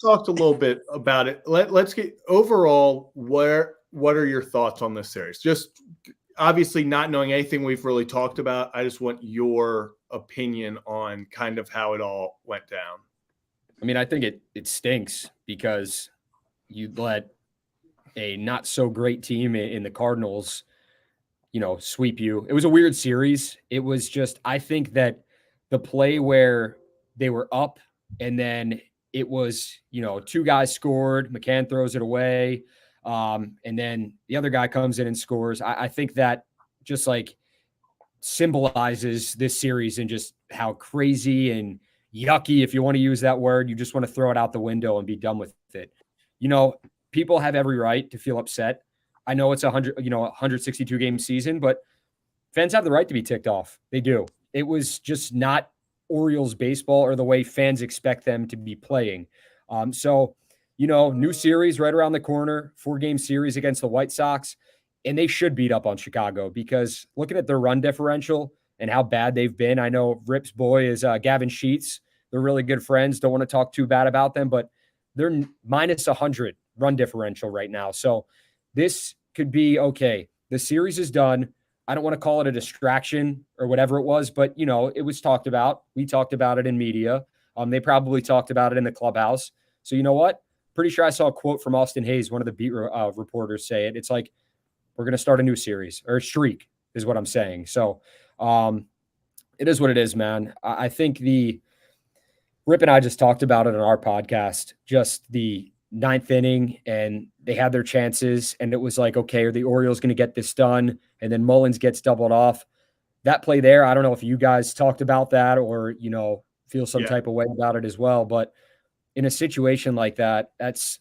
talked a little bit about it. Let's get overall what are your thoughts on this series? Just obviously not knowing anything we've really talked about. I just want your opinion on kind of how it all went down. I mean, I think it stinks because you let a not so great team in the Cardinals, sweep you. It was a weird series. It was just, I think that the play where they were up and then it was, two guys scored, McCann throws it away. And then the other guy comes in and scores. I think that just like symbolizes this series and just how crazy and yucky, if you want to use that word, you just want to throw it out the window and be done with it. People have every right to feel upset. I know it's 162 game season, but fans have the right to be ticked off. They do. It was just not Orioles baseball or the way fans expect them to be playing. New series right around the corner, 4-game series against the White Sox, and they should beat up on Chicago because looking at their run differential and how bad they've been, I know Rip's boy is Gavin Sheets. They're really good friends. Don't want to talk too bad about them, but they're minus 100 run differential right now. So this could be okay. The series is done. I don't want to call it a distraction or whatever it was, but it was talked about. We talked about it in media. They probably talked about it in the clubhouse. So you know what? Pretty sure I saw a quote from Austin Hayes, one of the beat reporters, say it. It's like, we're going to start a new series or a streak is what I'm saying. So it is what it is, man. I think Rip and I just talked about it on our podcast, just the 9th inning, and they had their chances. And it was like, okay, are the Orioles going to get this done? And then Mullins gets doubled off. That play there, I don't know if you guys talked about that or, feel some type of way about it as well. But in a situation like that, that's,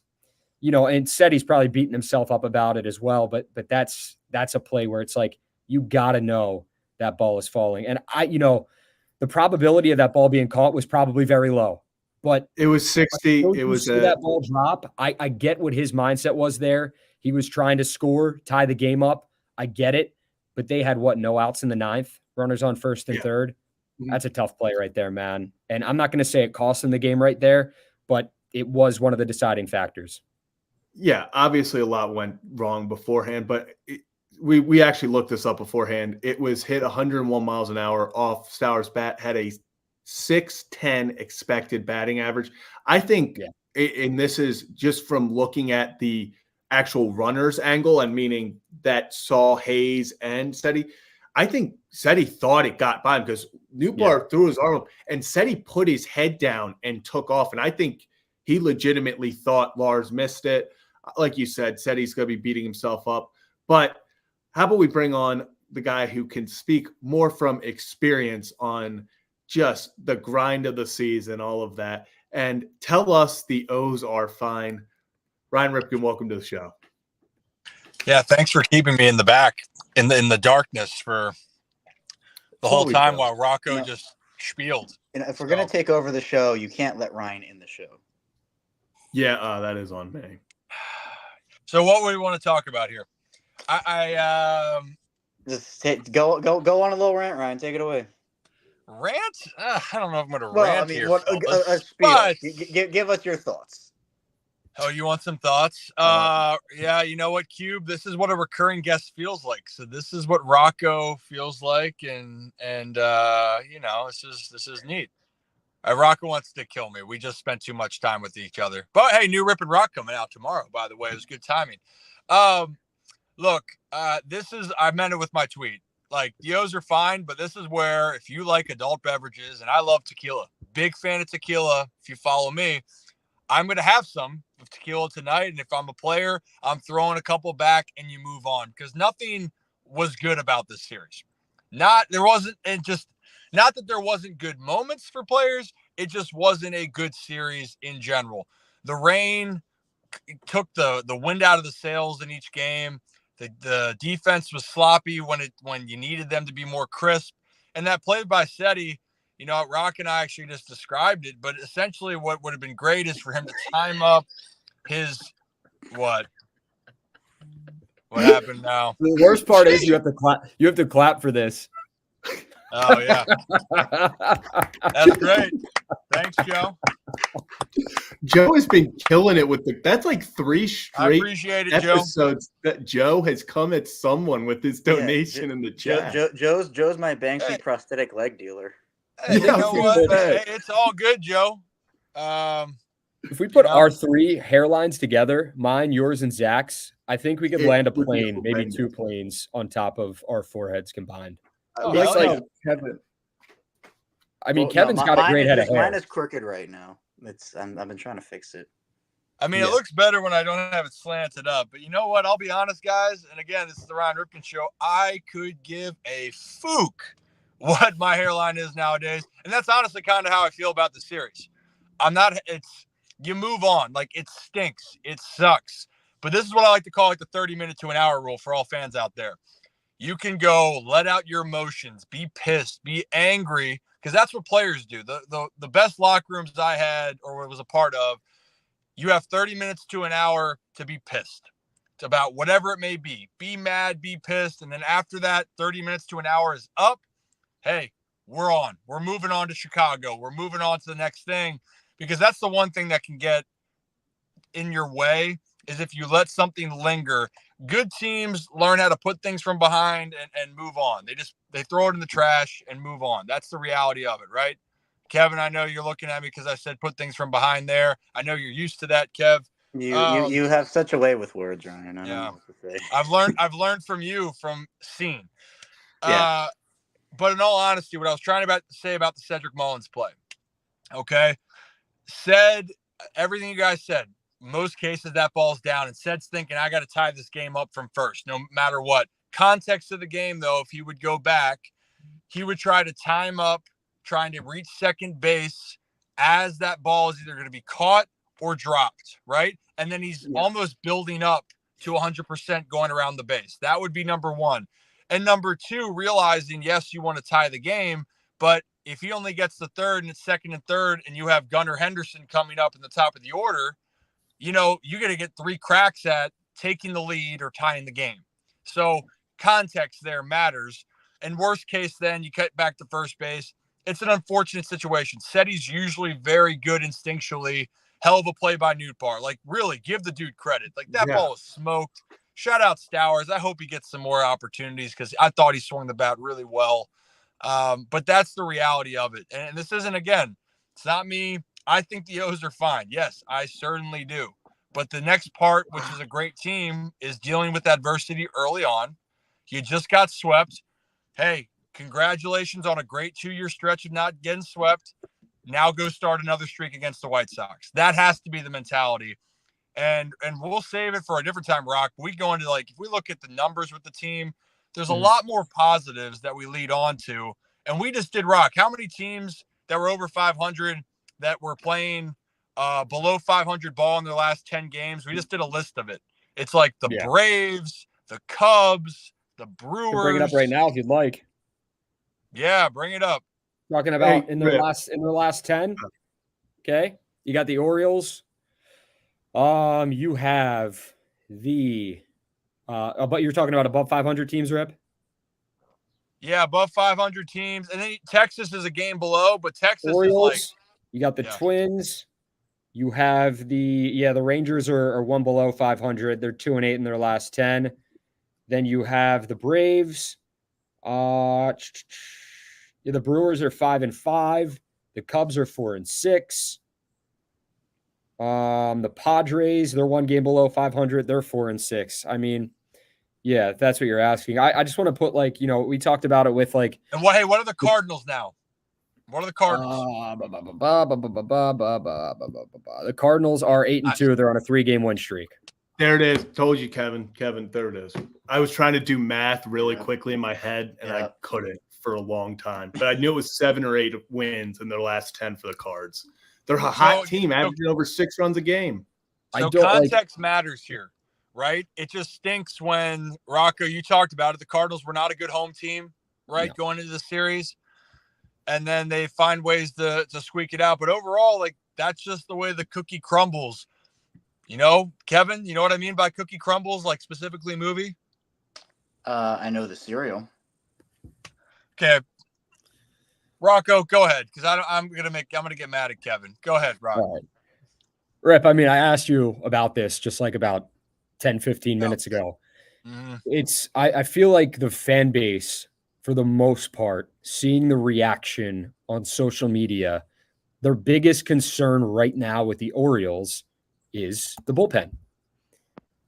and said he's probably beating himself up about it as well. But that's a play where it's like, you got to know that ball is falling. And the probability of that ball being caught was probably very low, but it was 60. It was that ball drop. I get what his mindset was there. He was trying to score, tie the game up. I get it, but they had no outs in the 9th, runners on first and third. Mm-hmm. That's a tough play right there, man. And I'm not going to say it cost them the game right there, but it was one of the deciding factors. Yeah, obviously a lot went wrong beforehand, but we actually looked this up beforehand. It was hit 101 miles an hour off Stowers' bat, had a 610 expected batting average. I think, and this is just from looking at the actual runner's angle and meaning that saw Hayes and Seti, I think Seti thought it got by him because Newbar threw his arm up and Seti put his head down and took off. And I think he legitimately thought Lars missed it. Like you said, Seti's going to be beating himself up. But how about we bring on the guy who can speak more from experience on just the grind of the season, all of that, and tell us the O's are fine. Ryan Ripken, welcome to the show. Yeah, thanks for keeping me in the back, in the darkness for the whole time while Rocco just spieled. And if we're going to take over the show, you can't let Ryan in the show. Yeah, that is on me. So what do we want to talk about here? Just go on a little rant, Ryan. Take it away. Rant? I don't know if I'm going to rant here. A spiel. Give us your thoughts. Oh, you want some thoughts? Yeah, you know what, Cube? This is what a recurring guest feels like. So this is what Rocco feels like, and this is neat. Rocco wants to kill me. We just spent too much time with each other. But hey, new Rip and Rock coming out tomorrow, by the way. It was good timing. Look, I meant it with my tweet. Like, the O's are fine, but this is where, if you like adult beverages, and I love tequila, big fan of tequila, if you follow me, I'm going to have some of tequila tonight. And if I'm a player, I'm throwing a couple back and you move on, because nothing was good about this series. Not that there wasn't good moments for players. It just wasn't a good series in general. The rain took the wind out of the sails in each game. The defense was sloppy when you needed them to be more crisp. And that play by Seti, Rock and I actually just described it, but essentially what would have been great is for him to time up his what happened now. The worst part is you have to clap. You have to clap for this. Oh yeah, that's great. Thanks, Joe. Joe has been killing it with that's like 3 straight episodes that Joe has come at someone with his donation in the chat. Joe's my Banksy prosthetic leg dealer. Hey, you know what? Hey, it's all good, Joe. If we put our 3 hairlines together, mine, yours, and Zach's, I think we could land a plane, maybe 2 planes on top of our foreheads combined. Kevin. I mean, Kevin's got a great head of hair. Mine is crooked right now. I've been trying to fix it. I mean, It looks better when I don't have it slanted up. But you know what? I'll be honest, guys. And again, this is the Ryan Ripken Show. I could give a fook what my hairline is nowadays. And that's honestly kind of how I feel about the series. You move on. Like, it stinks. It sucks. But this is what I like to call like the 30-minute to an hour rule for all fans out there. You can go let out your emotions, be pissed, be angry, because that's what players do. The best locker rooms I had or was a part of, you have 30 minutes to an hour to be pissed about whatever it may be. Be mad, be pissed. And then after that, 30 minutes to an hour is up. Hey, we're on. We're moving on to Chicago. We're moving on to the next thing, because that's the one thing that can get in your way is if you let something linger. Good teams learn how to put things from behind and move on. They throw it in the trash and move on. That's the reality of it, right? Kevin, I know you're looking at me because I said put things from behind there. I know you're used to that, Kev. You have such a way with words, Ryan. I don't know what to say. I've learned from you from seeing. Yeah. But in all honesty, what I was trying to say about the Cedric Mullins play, okay, said everything you guys said. Most cases that ball's down, and Ced's thinking, I got to tie this game up from first, no matter what. Context of the game, though, if he would go back, he would try to time up, trying to reach second base as that ball is either going to be caught or dropped, right? And then he's almost building up to 100% going around the base. That would be number 1. And number 2, realizing, yes, you want to tie the game, but if he only gets the third and it's second and third and you have Gunnar Henderson coming up in the top of the order, you're going to get 3 cracks at taking the lead or tying the game. So context there matters. And worst case, then you cut back to first base. It's an unfortunate situation. Seti's usually very good instinctually. Hell of a play by Nootbaar. Like, really, give the dude credit. Like, that ball was smoked. Shout out Stowers. I hope he gets some more opportunities because I thought he swung the bat really well. But that's the reality of it. And this isn't, again, it's not me. I think the O's are fine. Yes, I certainly do. But the next part, which is a great team, is dealing with adversity early on. You just got swept. Hey, congratulations on a great 2-year stretch of not getting swept. Now go start another streak against the White Sox. That has to be the mentality. And we'll save it for a different time, Rock. We go into, like, if we look at the numbers with the team, there's a lot more positives that we lead on to. And we just did, Rock, how many teams that were over 500 that were playing below 500 ball in their last 10 games? We just did a list of it. It's like the Braves, the Cubs, the Brewers. Bring it up right now if you'd like. Yeah, bring it up. Talking about in the last 10. Okay. You got the Orioles. You have the but you're talking about above 500 teams, Rip? Yeah, above 500 teams. And then Texas is a game below, but Texas Orioles, is like, you got the Twins, You have the Rangers are one below 500. They're 2-8 in their last 10. Then you have the Braves. The Brewers are 5-5. The Cubs are 4-6. The Padres, they're one game below 500. They're 4-6. I mean, yeah, if that's what you're asking. I just want to put we talked about it with And what are the Cardinals now? What are the Cardinals? The Cardinals are 8-2. They're on a 3-game win streak. There it is. Told you, Kevin. Kevin, there it is. I was trying to do math really quickly in my head, and I couldn't for a long time. But I knew it was 7 or 8 wins in their last 10 for the Cards. They're a hot team, averaging over 6 runs a game. So context matters here, right? It just stinks when, Rocco, you talked about it. The Cardinals were not a good home team, right, going into the series. And then they find ways to squeak it out. But overall, that's just the way the cookie crumbles. Kevin, you know what I mean by cookie crumbles, specifically movie? I know the cereal. Okay. Rocco, go ahead, because I'm gonna get mad at Kevin. Go ahead, Rocco. All right. Rip, I mean, I asked you about this just about 10, 15 minutes ago. Mm-hmm. I feel like the fan base, for the most part, seeing the reaction on social media, their biggest concern right now with the Orioles is the bullpen.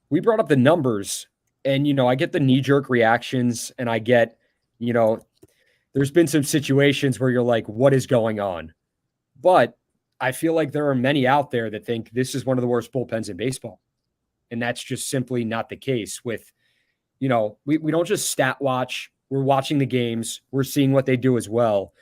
We brought up the numbers, and, I get the knee-jerk reactions, and I get, there's been some situations where you're like, what is going on? But I feel like there are many out there that think this is one of the worst bullpens in baseball. And that's just simply not the case with, we don't just stat watch. We're watching the games. We're seeing what they do as well.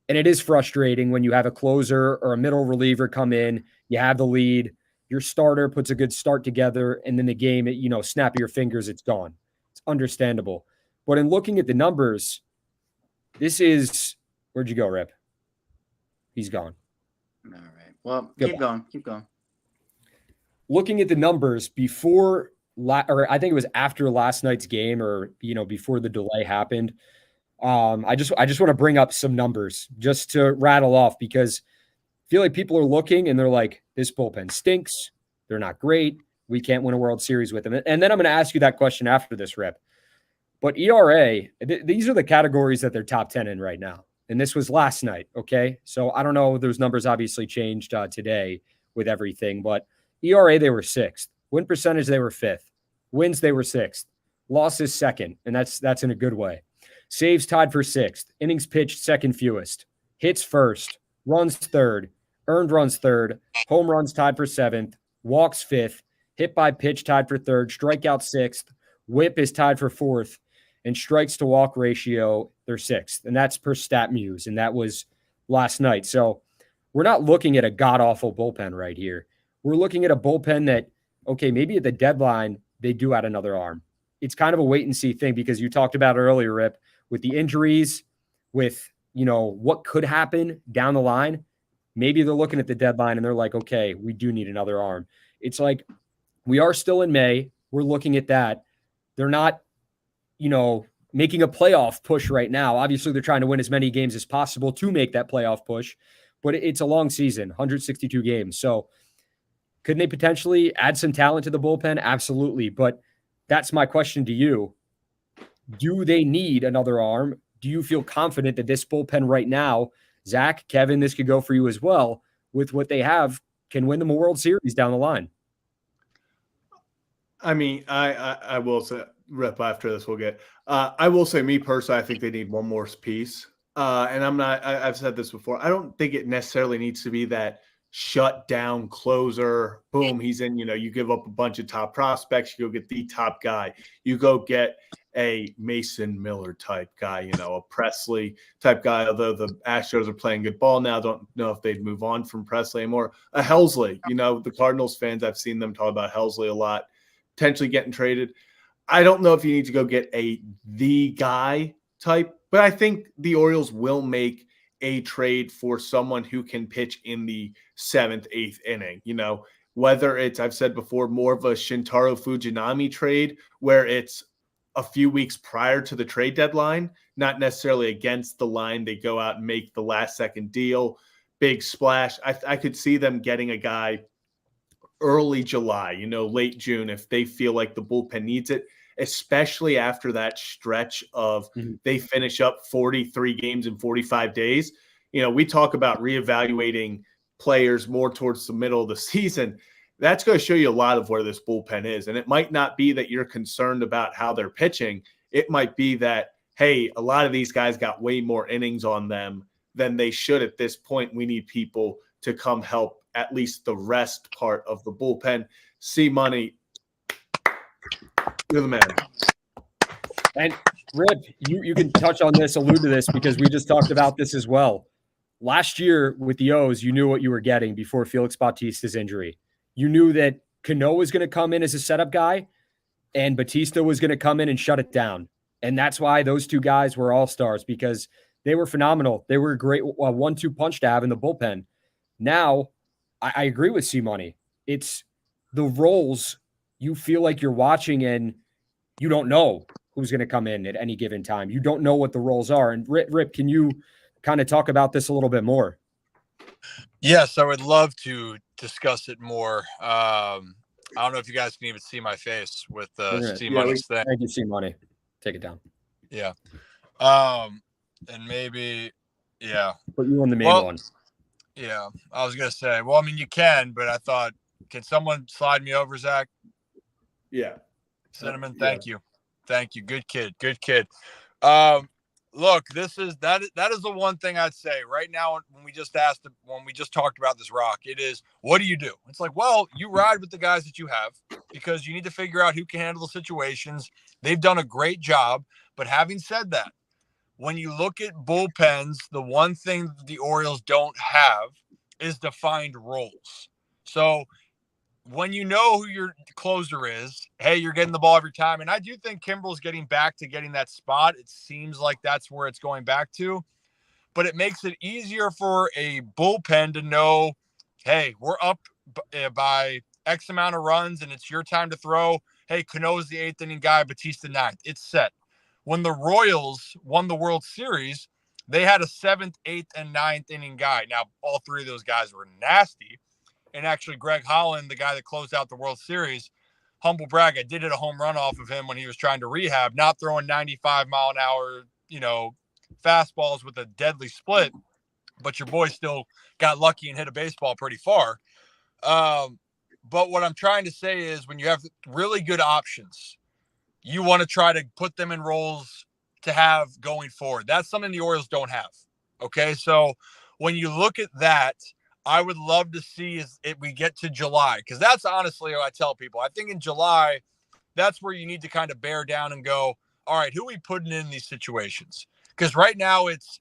And it is frustrating when you have a closer or a middle reliever come in, you have the lead, your starter puts a good start together, and then the game, snap of your fingers, it's gone. It's understandable. But in looking at the numbers, this is, where'd you go, Rip? He's gone. All right. Well, keep going. Looking at the numbers before, or I think it was after last night's game, or before the delay happened. I just want to bring up some numbers just to rattle off, because I feel like people are looking and they're like, this bullpen stinks. They're not great. We can't win a World Series with them. And then I'm going to ask you that question after this, Rip. But ERA, these are the categories that they're top 10 in right now. And this was last night, okay? So I don't know. Those numbers obviously changed today with everything. But ERA, they were 6th. Win percentage, they were 5th. Wins, they were 6th. Losses, 2nd. And that's in a good way. Saves tied for 6th. Innings pitched, 2nd fewest. Hits 1st. Runs 3rd. Earned runs 3rd. Home runs tied for 7th. Walks 5th. Hit by pitch tied for 3rd. Strikeout 6th. Whip is tied for 4th. And strikes to walk ratio, they're 6th. And that's per StatMuse. And that was last night. So we're not looking at a god-awful bullpen right here. We're looking at a bullpen that, okay, maybe at the deadline, they do add another arm. It's kind of a wait-and-see thing, because you talked about earlier, Rip, with the injuries, with, what could happen down the line. Maybe they're looking at the deadline and they're like, okay, we do need another arm. It's like, we are still in May. We're looking at that. They're not, making a playoff push right now. Obviously, they're trying to win as many games as possible to make that playoff push, but it's a long season, 162 games. So couldn't they potentially add some talent to the bullpen? Absolutely. But that's my question to you. Do they need another arm? Do you feel confident that this bullpen right now, Zach, Kevin, this could go for you as well, with what they have, can win them a World Series down the line? I mean, I will say, Rip, after this we'll get. I will say, me personally, I think they need one more piece. And I've said this before. I don't think it necessarily needs to be that shut down closer. Boom, he's in. You give up a bunch of top prospects. You go get the top guy. You go get a Mason Miller type guy, a Presley type guy. Although the Astros are playing good ball now, don't know if they'd move on from Presley anymore. A Helsley, the Cardinals fans, I've seen them talk about Helsley a lot, potentially getting traded. I don't know if you need to go get the guy type, but I think the Orioles will make a trade for someone who can pitch in the 7th, 8th inning. Whether it's, I've said before, more of a Shintaro Fujinami trade where it's a few weeks prior to the trade deadline, not necessarily against the line. They go out and make the last second deal, big splash. I could see them getting a guy early July, late June, if they feel like the bullpen needs it, especially after that stretch of they finish up 43 games in 45 days. We talk about reevaluating players more towards the middle of the season. That's going to show you a lot of where this bullpen is. And it might not be that you're concerned about how they're pitching. It might be that, hey, a lot of these guys got way more innings on them than they should at this point. We need people to come help at least the rest part of the bullpen. C-Money, you're the man. And Rip, you can touch on this, allude to this, because we just talked about this as well. Last year with the O's, you knew what you were getting before Felix Bautista's injury. You knew that Cano was going to come in as a setup guy and Bautista was going to come in and shut it down. And that's why those two guys were all-stars, because they were phenomenal. They were a great 1-2 punch to have in the bullpen. Now, I agree with C-Money. It's the roles you feel like you're watching and you don't know who's going to come in at any given time. You don't know what the roles are. And Rip, can you kind of talk about this a little bit more? Yes, I would love to discuss it more. I don't know if you guys can even see my face with C-Money's thing. Thank you, C-Money. Take it down. Yeah. And maybe, yeah. Put you on the main one. Yeah, I was going to say, well, I mean, you can, but I thought, can someone slide me over, Zach? Yeah. Cinnamon, thank you. Thank you. Good kid. Good kid. Look, that is the one thing I'd say right now when we just talked about this rock, it is, what do you do? It's like, well, you ride with the guys that you have because you need to figure out who can handle the situations. They've done a great job. But having said that, when you look at bullpens, the one thing that the Orioles don't have is defined roles. So when you know who your closer is, hey, you're getting the ball every time. And I do think Kimbrel's getting back to getting that spot. It seems like that's where it's going back to. But it makes it easier for a bullpen to know, hey, we're up by X amount of runs and it's your time to throw. Hey, Cano's the 8th inning guy, Bautista 9th. It's set. When the Royals won the World Series, they had a 7th, 8th, and 9th inning guy. Now, all three of those guys were nasty. And actually, Greg Holland, the guy that closed out the World Series, humble brag, I did hit a home run off of him when he was trying to rehab, not throwing 95-mile-an-hour, fastballs with a deadly split. But your boy still got lucky and hit a baseball pretty far. But what I'm trying to say is when you have really good options, you want to try to put them in roles to have going forward. That's something the Orioles don't have. Okay, so when you look at that, I would love to see if we get to July, because that's honestly what I tell people. I think in July, that's where you need to kind of bear down and go, all right, who are we putting in these situations? Because right now it's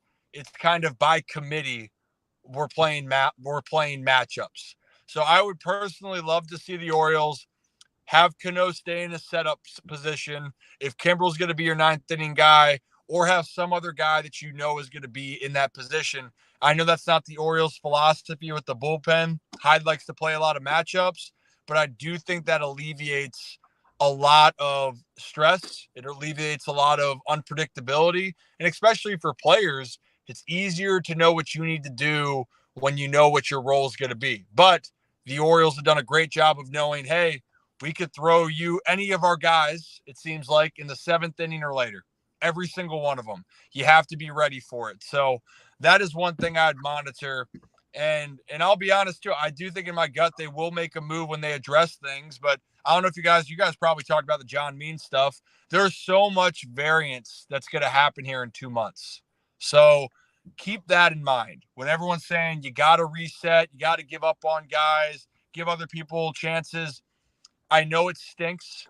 kind of by committee. We're playing matchups. So I would personally love to see the Orioles have Cano stay in a setup position. If Kimbrel's going to be your 9th inning guy, or have some other guy that you know is going to be in that position. I know that's not the Orioles' philosophy with the bullpen. Hyde likes to play a lot of matchups, but I do think that alleviates a lot of stress. It alleviates a lot of unpredictability. And especially for players, it's easier to know what you need to do when you know what your role is going to be. But the Orioles have done a great job of knowing, hey, we could throw you any of our guys, it seems like, in the 7th inning or later. Every single one of them. You have to be ready for it. So that is one thing I'd monitor. And I'll be honest too, I do think in my gut they will make a move when they address things. But I don't know if you guys probably talked about the John Means stuff. There's so much variance that's going to happen here in 2 months. So keep that in mind. When everyone's saying you got to reset, you got to give up on guys, give other people chances. I know it stinks.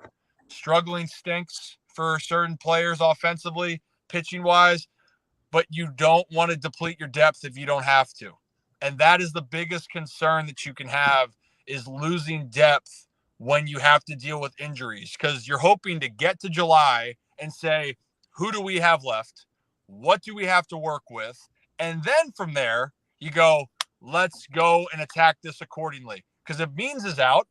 Struggling stinks for certain players offensively, pitching wise, but you don't want to deplete your depth if you don't have to. And that is the biggest concern that you can have, is losing depth when you have to deal with injuries, because you're hoping to get to July and say, who do we have left? What do we have to work with? And then from there, you go, let's go and attack this accordingly. Because if Means is out,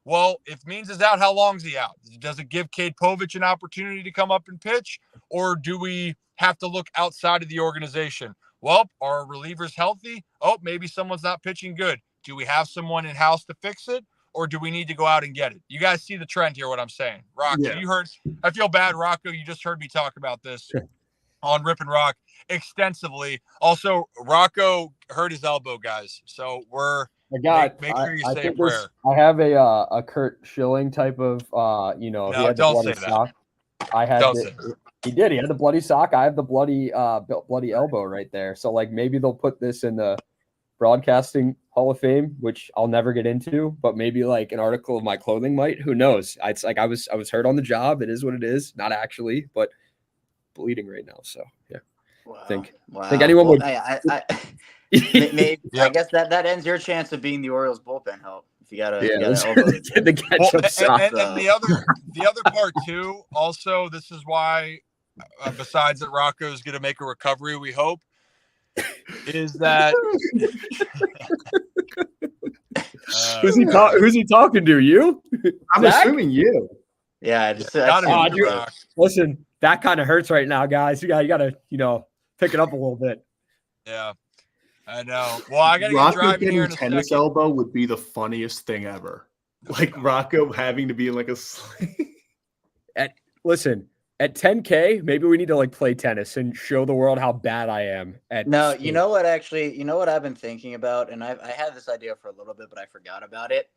well, if Means is out, how long is he out? Does it give Cade Povich an opportunity to come up and pitch? Or do we have to look outside of the organization? Well, are relievers healthy? Oh, maybe someone's not pitching good. Do we have someone in-house to fix it? or do we need to go out and get it? You guys see the trend here, what I'm saying. Rocco, you heard – I feel bad, Rocco. You just heard me talk about this on Rip and Rock extensively. Also, Rocco hurt his elbow, guys. So make sure you say a prayer. I have a Kurt Schilling type of, he had the bloody sock. He did. He had the bloody sock. I have the bloody elbow right there. So, like, maybe they'll put this in the Broadcasting Hall of Fame, which I'll never get into, but maybe like an article of my clothing might. Who knows? It's like I was hurt on the job. It is what it is. Not actually, but bleeding right now. So yeah. Wow. Think anyone would. Maybe, I guess that ends your chance of being the Orioles bullpen help. If you got the ketchup sock. And the other part too. Also, this is why, besides that Rocco's going to make a recovery, we hope, is that who's he talking to? You? I'm Zach? assuming you. Yeah, listen, that kind of hurts right now, guys. You gotta pick it up a little bit. Yeah, I know. Well, I gotta get driving here in a tennis second. elbow would be the funniest thing ever. Like Rocco having to be in like a sling. Listen. At 10K, maybe we need to like play tennis and show the world how bad I am. You know what I've been thinking about, and I had this idea for a little bit, but I forgot about it.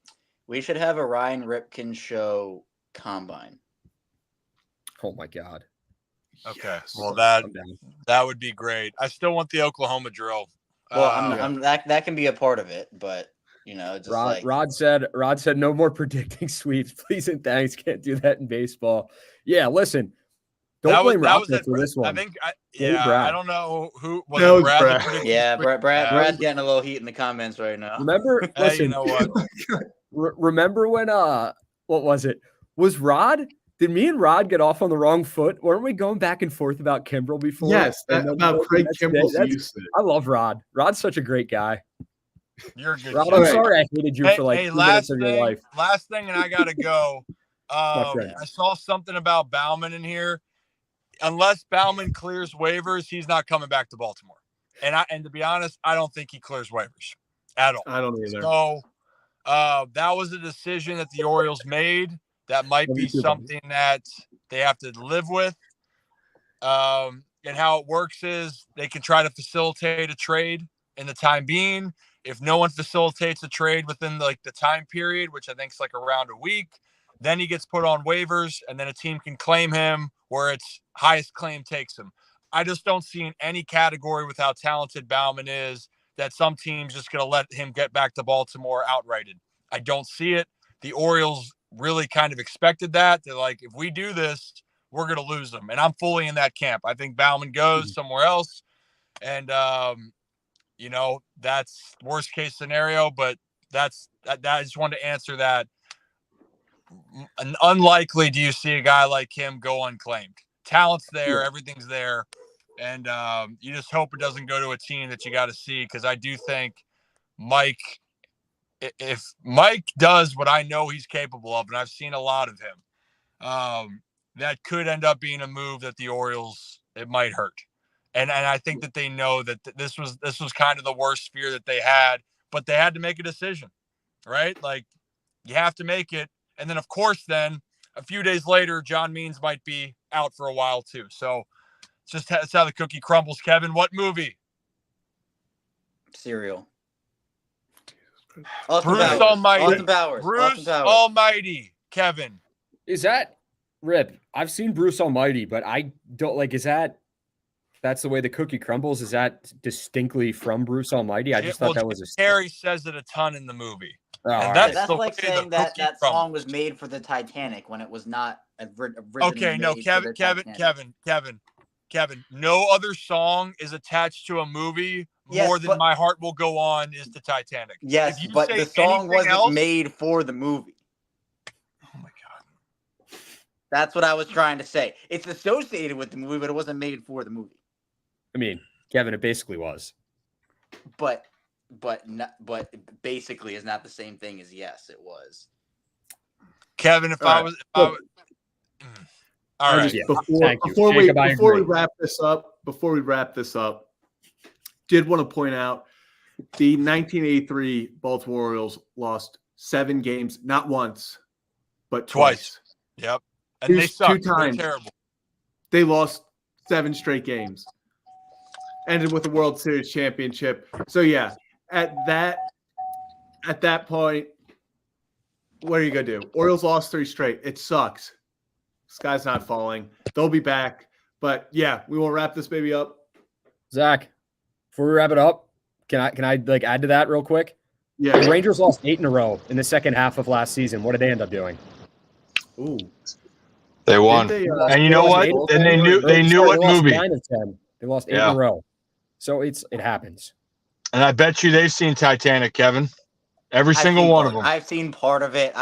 We should have a Ryan Ripken show combine. Oh my God. Okay. Yes. Well, that would be great. I still want the Oklahoma drill. Well, that can be a part of it, but just Rod said no more predicting sweeps. Please and thanks. Can't do that in baseball. Yeah, listen. Don't blame Rocco for this one. I think, I don't know who was it. Brad. Yeah, Brad's getting a little heat in the comments right now. Remember, listen, you know what? Remember when, what was it? Did me and Rod get off on the wrong foot? Weren't we going back and forth about Kimbrel before? Yes, about Craig Kimbrel's usage. I love Rod. Rod's such a great guy. You're a good Rod, I'm sorry I hated you for like 2 minutes of your life. Last thing, and I got to go. I saw something about Bauman in here. Unless Bauman clears waivers, he's not coming back to Baltimore. And to be honest, I don't think he clears waivers at all. I don't either. So that was a decision that the Orioles made. That might be something that they have to live with. And how it works is they can try to facilitate a trade in the time being. If no one facilitates a trade within the time period, which I think is like around a week, then he gets put on waivers, and then a team can claim him where its highest claim takes him. I just don't see in any category with how talented Bauman is that some team's just going to let him get back to Baltimore outrighted. I don't see it. The Orioles really kind of expected that. They're like, if we do this, we're going to lose them. And I'm fully in that camp. I think Bauman goes somewhere else. And, that's worst case scenario, but I just wanted to answer that. Unlikely do you see a guy like him go unclaimed. Talent's there, everything's there, and you just hope it doesn't go to a team that you got to see, because I do think Mike, if Mike does what I know he's capable of, and I've seen a lot of him, that could end up being a move that the Orioles, it might hurt. And I think that they know that this was kind of the worst fear that they had, but they had to make a decision, right? Like, you have to make it. And then, of course, then a few days later, John Means might be out for a while too. So it's how the cookie crumbles. Kevin, what movie? Cereal. Bruce Almighty. Austin Powers. Bruce Almighty. Kevin. Is that Rip? I've seen Bruce Almighty, but I don't that's the way the cookie crumbles. Is that distinctly from Bruce Almighty? I just thought that was a Harry says it a ton in the movie. Oh, and that's like saying that song was made for the Titanic when it was not originally okay, no, Kevin, no other song is attached to a movie more than My Heart Will Go On is the Titanic. Yes, but the song wasn't made for the movie. Oh my God. That's what I was trying to say. It's associated with the movie, but it wasn't made for the movie. I mean, Kevin, it basically was. But basically is not the same thing as yes, it was. Kevin, all right. Before we wrap this up, did want to point out the 1983 Baltimore Orioles lost 7 games, not once, but Twice. twice. Yep. And they Two suck. They're times. terrible. They lost 7 straight games. Ended with a World Series championship. So yeah, at that point, what are you gonna do? Orioles lost 3 straight. It sucks. Sky's not falling. They'll be back. But yeah, we will wrap this baby up. Zach, before we wrap it up, can I like add to that real quick? Yeah. The Rangers lost 8 in a row in the second half of last season. What did they end up doing? Ooh. They won. They, And you know what? And they knew what movie. 9 of 10. They lost 8 in Yeah. a row. So it happens. And I bet you they've seen Titanic, Kevin. Every single one of them. I've seen part of it.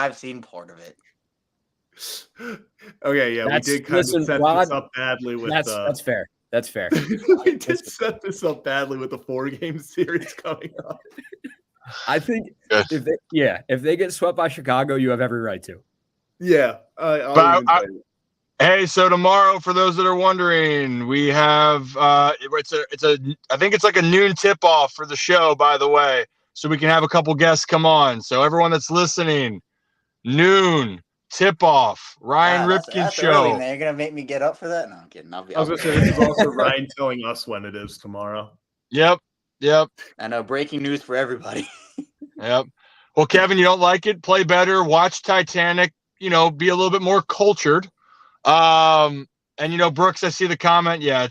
Okay, yeah, we did kind of set this up badly with that's fair. That's fair. we did set this up badly with the 4-game series coming up. I think Yes. if they get swept by Chicago, you have every right to. Yeah. Hey, so tomorrow, for those that are wondering, we have I think it's like a noon tip-off for the show, by the way, so we can have a couple guests come on. So everyone that's listening, noon tip-off, Ryan Ripken that's show. Early, man. You're gonna make me get up for that? No, I'm kidding. I was gonna say this is also Ryan telling us when it is tomorrow. Yep. I know, breaking news for everybody. Yep. Well, Kevin, you don't like it? Play better. Watch Titanic. Be a little bit more cultured. And Brooks, I see the comment. Yeah,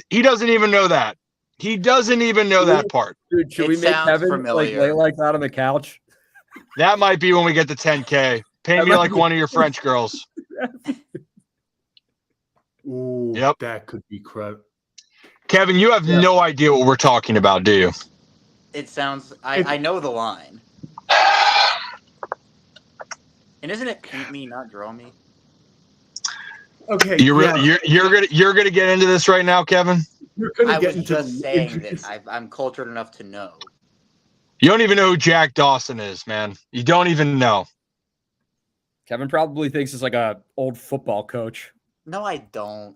he doesn't even know that. He doesn't even know that part. Dude, should we make Kevin lay like that on the couch? That might be when we get to 10K. Paint me like one of your French girls. Ooh, yep. That could be crap. Kevin, you have no idea what we're talking about, do you? It sounds. I know the line. And isn't it paint me, not draw me? Okay. You're gonna get into this right now, Kevin? I was just saying that I'm cultured enough to know. You don't even know who Jack Dawson is, man. You don't even know. Kevin probably thinks it's like a old football coach. No, I don't.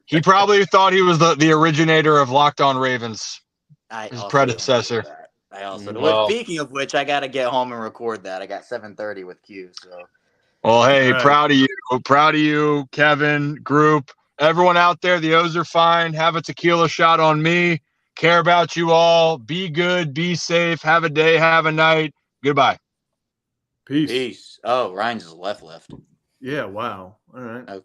He probably thought he was the originator of Locked On Ravens. His predecessor. I also do. Well, speaking of which, I got to get home and record that. I got 7:30 with Q. So. Well, hey, proud of you. Proud of you, Kevin, group. Everyone out there, the O's are fine. Have a tequila shot on me. Care about you all. Be good. Be safe. Have a day. Have a night. Goodbye. Peace. Oh, Ryan's is left. Yeah, wow. All right.